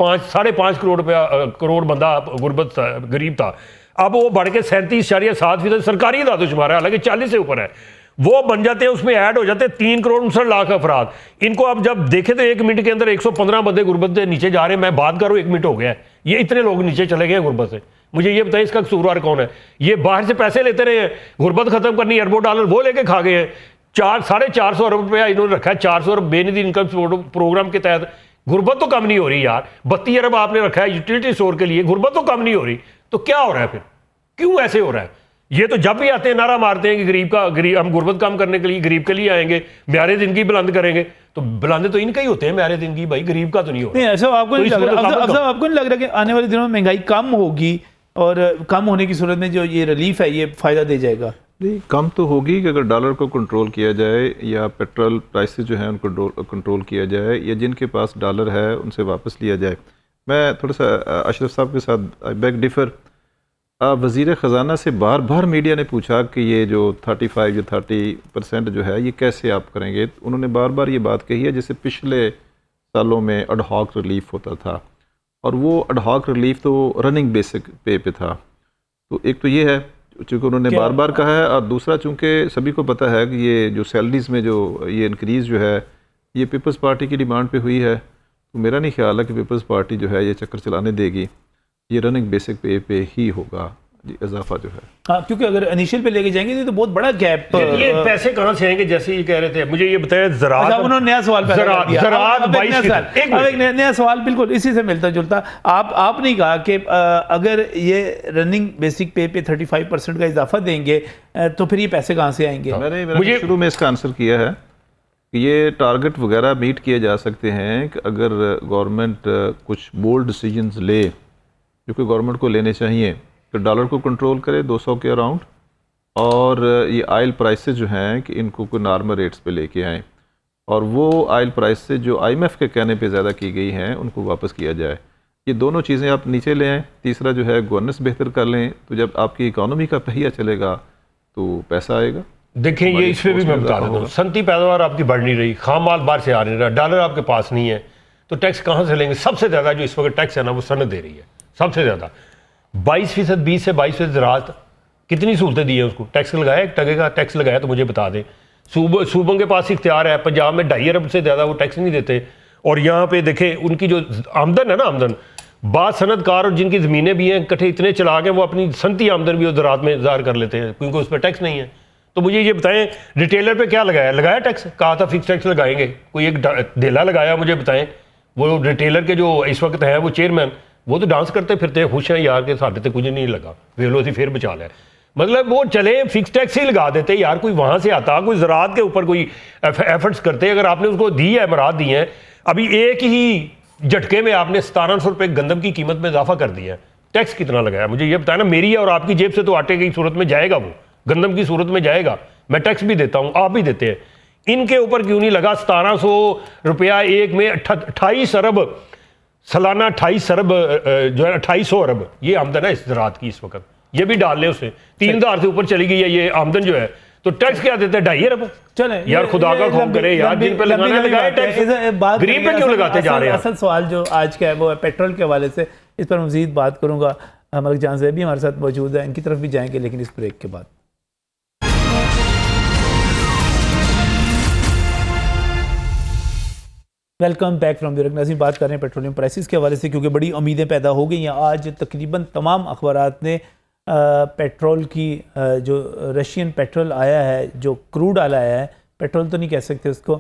5.5 करोड़ रुपया करोड़ बंदा गुर्बत गरीब था। अब वो बढ़ के 37.7% सरकारी दादोशुमार है, हालांकि 40 से ऊपर है। वो बन जाते हैं, उसमें ऐड हो जाते हैं 3.59 करोड़ अफराद। इनको अब जब देखें तो 1 मिनट के अंदर 115 बंदे गुर्बत से नीचे जा रहे हैं। मैं बात कर रहा हूँ 1 मिनट हो गया है, ये इतने लोग नीचे चले गए हैं गुर्बत से। मुझे ये बताएं इसका कसूरवार कौन है? ये बाहर से पैसे लेते रहे हैं, गुर्बत खत्म करनी, अरबों डॉलर वो लेके खा गए हैं। 400-450 अरब रुपया इन्होंने रखा है 400 अरब बेनिधि इनकम प्रोग्राम के तहत। गुर्बत तो कम नहीं हो रही यार। 32 अरब आपने रखा है यूटिलिटी स्टोर के लिए, गुर्बत तो कम नहीं हो रही। तो क्या हो रहा है फिर? क्यों ऐसे हो रहा है? ये तो जब भी आते हैं नारा मारते हैं कि गरीब हम गुर्बत कम करने के लिए गरीब के लिए आएंगे, म्यारे जिंदगी बुलंद करेंगे। तो बुलंद तो इनका ही होते हैं म्यारे जिंदगी, भाई गरीब का तो नहीं हो नहीं, रहा। ऐसा आपको तो नहीं लग इसको रहा? तो काबू अफजल, आपको नहीं लग रहा कि आने वाले दिनों में महंगाई कम होगी और कम होने की सूरत में जो ये रिलीफ है ये फायदा दे जाएगा? नहीं, कम तो होगी कि अगर डॉलर को कंट्रोल किया जाए या पेट्रोल प्राइसेस जो हैं उनको कंट्रोल किया जाए या जिनके पास डॉलर है उनसे वापस लिया जाए। मैं थोड़ा सा अशरफ साहब के साथ आई बैक डिफर। वज़ीर ख़जाना से बार बार मीडिया ने पूछा कि ये जो 35 या 30% जो है ये कैसे आप करेंगे। तो उन्होंने बार बार ये बात कही है जैसे पिछले सालों में एडहॉक रिलीफ होता था, और वो एडहॉक रिलीफ तो रनिंग बेसिक पे पे था। तो एक तो ये है चूँकि उन्होंने बार बार कहा है, और दूसरा चूँकि सभी को पता है कि ये जो सैलरीज़ में जो ये इंक्रीज़ जो है ये पीपल्स पार्टी की डिमांड पे हुई है। तो मेरा नहीं ख्याल है कि पीपल्स पार्टी जो है ये चक्कर चलाने देगी। ये रनिंग बेसिक पे ही होगा जी इजाफा जो है। हाँ, क्योंकि अगर इनिशियल पे लेके जाएंगे तो बहुत बड़ा गैप। ये पैसे कहाँ से आएंगे? जैसे ये कह रहे थे, मुझे ये बताया ज़राअत। अच्छा, उन्होंने नया सवाल पैदा कर दिया। ज़राअत अब एक नया 22%। सवाल, अब एक नया सवाल बिल्कुल इसी से मिलता जुलता। आपने कहा कि अगर ये रनिंग बेसिक पे 35% का इजाफा देंगे तो फिर ये पैसे कहाँ से आएंगे? मैंने शुरू में इसका आंसर किया है कि ये टारगेट वगैरह मीट किए जा सकते हैं कि अगर गवर्नमेंट कुछ बोल्ड डिसीजंस ले जो कि गवर्नमेंट को लेने चाहिए, कि डॉलर को कंट्रोल करे 200 के अराउंड, और ये आयल प्राइसेस जो हैं कि इनको कोई नॉर्मल रेट्स पे लेके आएँ, और वो आयल प्राइसेस जो IMF के कहने पे ज़्यादा की गई हैं उनको वापस किया जाए। ये दोनों चीज़ें आप नीचे ले आएँ। तीसरा जो है गवर्नेंस बेहतर कर लें, तो जब आपकी इकानमी का पहिया चलेगा तो पैसा आएगा। देखें, ये इस पर भी मैं बता देता हूँ, सनती पैदावार आपकी बढ़ नहीं रही, खाम माल बाहर से आ नहीं रहा, डॉलर आपके पास नहीं है, तो टैक्स कहाँ से लेंगे? सबसे ज़्यादा जो इस वक्त टैक्स है ना वो सनत दे रही है, सबसे ज़्यादा 22%, 20 से 22% ज़राअत। कितनी सहूलतें दी है उसको? टैक्स लगाया, 1 टके का टैक्स लगाया, तो मुझे बता दें। सूबों के पास इख्तियार है, पंजाब में 2.5 अरब से ज़्यादा वो टैक्स नहीं देते। और यहाँ पे देखें उनकी जो आमदन है ना, आमदन बाद सनतकार और जिनकी ज़मीनें भी हैं इकट्ठे इतने चला के वो अपनी सनती आमदन भी ज़राअत में ज़ाहिर कर लेते हैं क्योंकि उस पर टैक्स नहीं है। तो मुझे ये बताएं, रिटेलर पे क्या लगाया टैक्स? कहा था फिक्स टैक्स लगाएंगे, कोई एक ढेला लगाया? मुझे बताएं, वो रिटेलर के जो इस वक्त हैं वो चेयरमैन, वो तो डांस करते फिरते खुश हैं यार के साथ तो कुछ नहीं लगा, वेलो से फिर बचा लिया। मतलब वो चले फिक्स टैक्स ही लगा देते यार, कोई वहाँ से आता, कोई ज़राअत के ऊपर कोई एफर्ट्स करते। अगर आपने उसको दी है, मराद दी हैं, अभी एक ही झटके में आपने 1700 रुपये गंदम की कीमत में इजाफा कर दिया है। टैक्स कितना लगाया? मुझे ये बताया ना, मेरी और आपकी जेब से तो आटे की सूरत में जाएगा, वो गंदम की सूरत में जाएगा। मैं टैक्स भी देता हूँ, आप भी देते हैं, इनके ऊपर क्यों नहीं लगा? 1700 रुपया एक में 28 अरब सालाना, 28 अरब जो है 2800 अरब ये आमदन है इस ज़राअत की इस वक्त। ये भी डाल लें उससे 3000 से ऊपर चली गई है ये आमदन जो है, तो टैक्स क्या देते हैं? 2.5 अरब। चले यार खुदा का खौफ करे यार, जिन पे लगाना लगाए टैक्स, गरीब पे क्यों लगाते जा रहे हैं? असल सवाल जो आज का है वो है पेट्रोल के हवाले से। इस पर मज़ीद बात करूँगा, मलिक जान ज़ैद भी हमारे साथ मौजूद है, इनकी तरफ भी जाएंगे लेकिन इस ब्रेक के बाद। Welcome back from break. नाज़रीन, बात कर रहे हैं पेट्रोलियम प्राइसेस के हवाले से क्योंकि बड़ी उम्मीदें पैदा हो गई हैं। आज तकरीबन तमाम अखबारात ने पेट्रोल की जो रशियन पेट्रोल आया है, जो क्रूड आला आया है, पेट्रोल तो नहीं कह सकते उसको,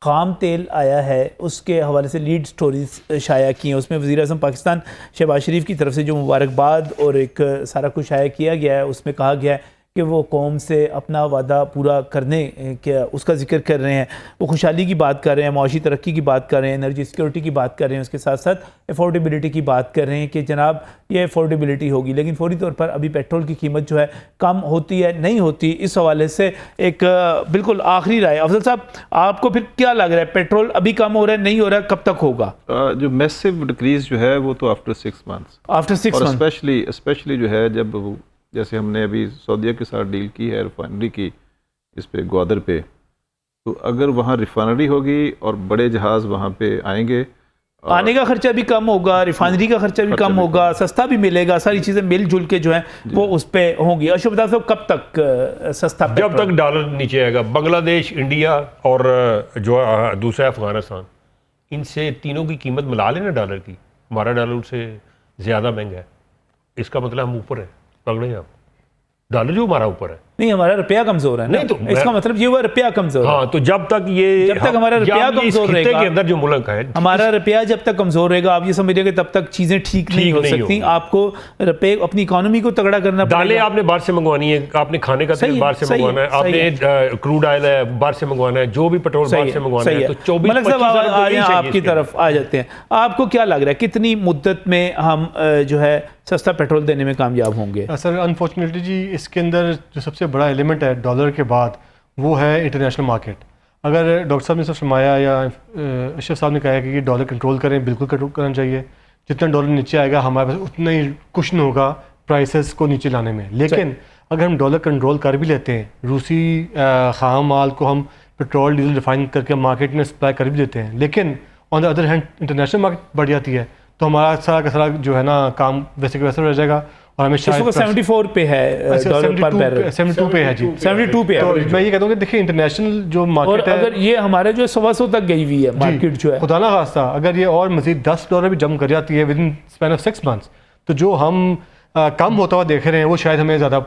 खाम तेल आया है, उसके हवाले से लीड स्टोरीज शाया की हैं। उसमें वज़ीर आज़म पाकिस्तान शहबाज शरीफ की तरफ से जो मुबारकबाद और एक सारा कुछ शाया किया गया है, उसमें कहा गया है कि वो कौम से अपना वादा पूरा करने क्या उसका जिक्र कर रहे हैं, वो खुशहाली की बात कर रहे हैं, माशी तरक्की की बात कर रहे हैं, एनर्जी सिक्योरिटी की बात कर रहे हैं, उसके साथ साथ अफोर्डेबिलिटी की बात कर रहे हैं कि जनाब ये अफोर्डेबिलिटी होगी। लेकिन फौरी तौर पर अभी पेट्रोल की कीमत जो है कम होती है नहीं होती, इस हवाले से एक बिल्कुल आखिरी राय अफजल साहब, आपको फिर क्या लग रहा है, पेट्रोल अभी कम हो रहा है, नहीं हो रहा है, कब तक होगा? जो मैसिव डिक्रीज जो है वो तो आफ्टर 6 मंथ्स, आफ्टर 6 और मंथ। स्पेशली जो है जब जैसे हमने अभी सऊदीया के साथ डील की है रिफाइनरी की इस पे ग्वादर पे, तो अगर वहाँ रिफाइनरी होगी और बड़े जहाज़ वहाँ पे आएंगे, आने का खर्चा भी कम होगा, रिफाइनरी का खर्चा भी कम होगा, सस्ता भी मिलेगा, सारी चीज़ें मिलजुल के जो है वो उस पर होंगी। अशोक बता साहब, कब तक सस्ता जब तक डॉलर नीचे आएगा। बांग्लादेश, इंडिया और जो दूसरा अफगानिस्तान, इनसे तीनों की कीमत मिला लेना डॉलर की, हमारा डॉलर उससे ज़्यादा महंगा है, इसका मतलब हम ऊपर है, पकड़े हैं आप, डॉलर जो हमारा ऊपर है। नहीं, हमारा रुपया कमजोर है, नहीं तो इसका मतलब ये हुआ रुपया कमजोर है। हाँ, तो जब तक हमारा रुपया कमजोर रहेगा, के अंदर जो मुल्क है, हमारा रुपया जब तक कमजोर रहेगा, आप ये समझिए कि तब तक चीजें ठीक नहीं हो सकती। आपको रुपये अपनी इकोनॉमी को तगड़ा करना पड़ेगा। दालें आपने बाहर से मंगवानी है, आपने खाने का तेल बाहर से मंगवाना है, आपने क्रूड ऑयल है बाहर से मंगवाना है, जो भी पेट्रोल बाहर से मंगवाना है, तो 24-25 आपकी तरफ आ जाते हैं। आपको क्या लग रहा है कितनी मुद्दत में हम जो है सस्ता पेट्रोल देने में कामयाब होंगे? सर अनफॉर्चुनेटली जी, इसके अंदर जो सबसे बड़ा एलिमेंट है डॉलर के बाद, वो है इंटरनेशनल मार्केट। अगर डॉक्टर साहब ने सब फरमाया या अशरफ साहब ने कहा कि ये डॉलर कंट्रोल करें, बिल्कुल कंट्रोल करना चाहिए। जितना डॉलर नीचे आएगा हमारे पास उतना ही कुशन होगा प्राइसेस को नीचे लाने में। लेकिन अगर हम डॉलर कंट्रोल कर भी लेते हैं, रूसी खाम माल को हम पेट्रोल डीजल रिफाइन करके मार्केट में सप्लाई कर भी देते हैं, लेकिन on the other hand international market बढ़ जाती है, तो हमारा सारा का सारा जो है ना काम वैसे के वैसे रह जाएगा। और हमें 74 पे है डॉलर पर बैरल, 72 पे है जी, 72 पे है। तो मैं ये कहता हूँ कि देखिए इंटरनेशनल जो मार्केट है, अगर ये हमारे जो 100 तक गई हुई है मार्केट जो है, खुदा ना खास्ता अगर ये और मजीद $10 भी जम कर जाती है with in span of 6 months, तो जो हम कम होता हुआ देख रहे हैं वो शायद हमें ज़्यादा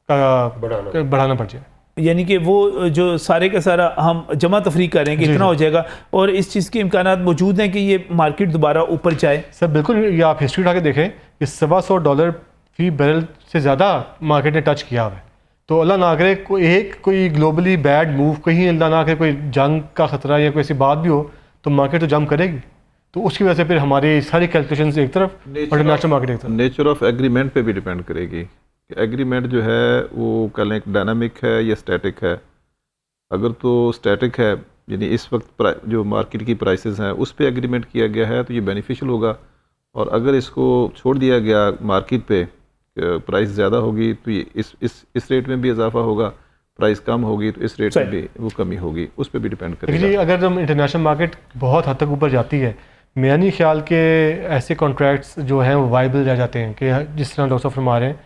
बढ़ाना पड़ जाए। यानी कि वो जो सारे का सारा हम जमा तफरी करें कि इतना हो जाएगा, और इस चीज़ के इम्कानात मौजूद हैं कि ये मार्केट दोबारा ऊपर जाए। सर बिल्कुल, ये आप हिस्ट्री उठा के देखें कि $125 फी बैरल से ज़्यादा मार्केट ने टच किया हुआ है। तो अल्लाह ना करे कोई ग्लोबली बैड मूव, कहीं अल्लाह ना करे कोई जंग का ख़तरा या कोई ऐसी बात भी हो, तो मार्केट तो जंप करेगी। तो उसकी वजह से फिर हमारी सारी कैलकुलेशंस एक तरफ और इंटरनेशनल मार्केट एक तरफ। नेचर ऑफ एग्रीमेंट पे भी डिपेंड करेगी कि एग्रीमेंट जो है वो कल एक डायनामिक है या स्टैटिक है। अगर तो स्टैटिक है, यानी इस वक्त जो मार्केट की प्राइसेस हैं उस पर एग्रीमेंट किया गया है, तो ये बेनिफिशियल होगा। और अगर इसको छोड़ दिया गया मार्केट पे, प्राइस ज़्यादा होगी तो ये इस रेट में भी इजाफा होगा, प्राइस कम होगी तो इस रेट में भी वो कमी होगी, उस पर भी डिपेंड करेगा। अगर हम इंटरनेशनल मार्केट बहुत हद तक ऊपर जाती है, मेरा नहीं ख्याल कि ऐसे कॉन्ट्रैक्ट्स जो हैं वो वाइबल रह जाते हैं कि जिस तरह डॉक्टर फरमा रहे हैं।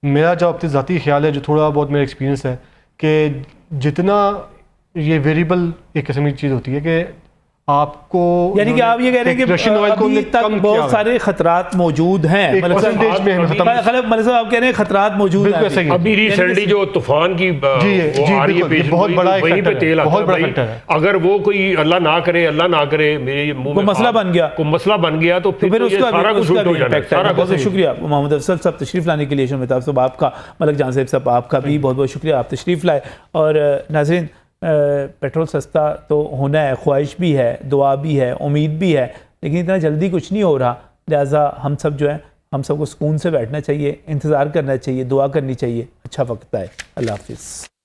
मेरा जो अपनी ज़ाती ख्याल है, जो थोड़ा बहुत मेरा एक्सपीरियंस है, कि जितना ये वेरिएबल एक किस्म की चीज़ होती है कि आपको, यानी कि आप ये कह रहे हैं कि अभी तक बहुत सारे खतरात मौजूद हैं, मतलब आप कह रहे हैं खतरात मौजूद हैं। अभी रिसेंटली जो तूफान की वो आ रही है, बहुत बड़ा वहीं पे तेल आता है। अगर वो कोई अल्लाह ना करे मेरे मुंह में मसला बन गया तो फिर उसका सारा कुछ उल्टा हो जाएगा। बहुत शुक्रिया मोहम्मद अफसल साहब तशरीफ लाने के लिए। शोमेताब साहब आपका, मलक जान साहब आपका भी बहुत बहुत शुक्रिया, आप तशरीफ लाए। और नाज़रीन, पेट्रोल सस्ता तो होना है, ख्वाहिश भी है, दुआ भी है, उम्मीद भी है, लेकिन इतना जल्दी कुछ नहीं हो रहा। लिहाजा हम सब जो है, हम सबको सुकून से बैठना चाहिए, इंतज़ार करना चाहिए, दुआ करनी चाहिए, अच्छा वक्त आए। अल्लाह हाफिज़।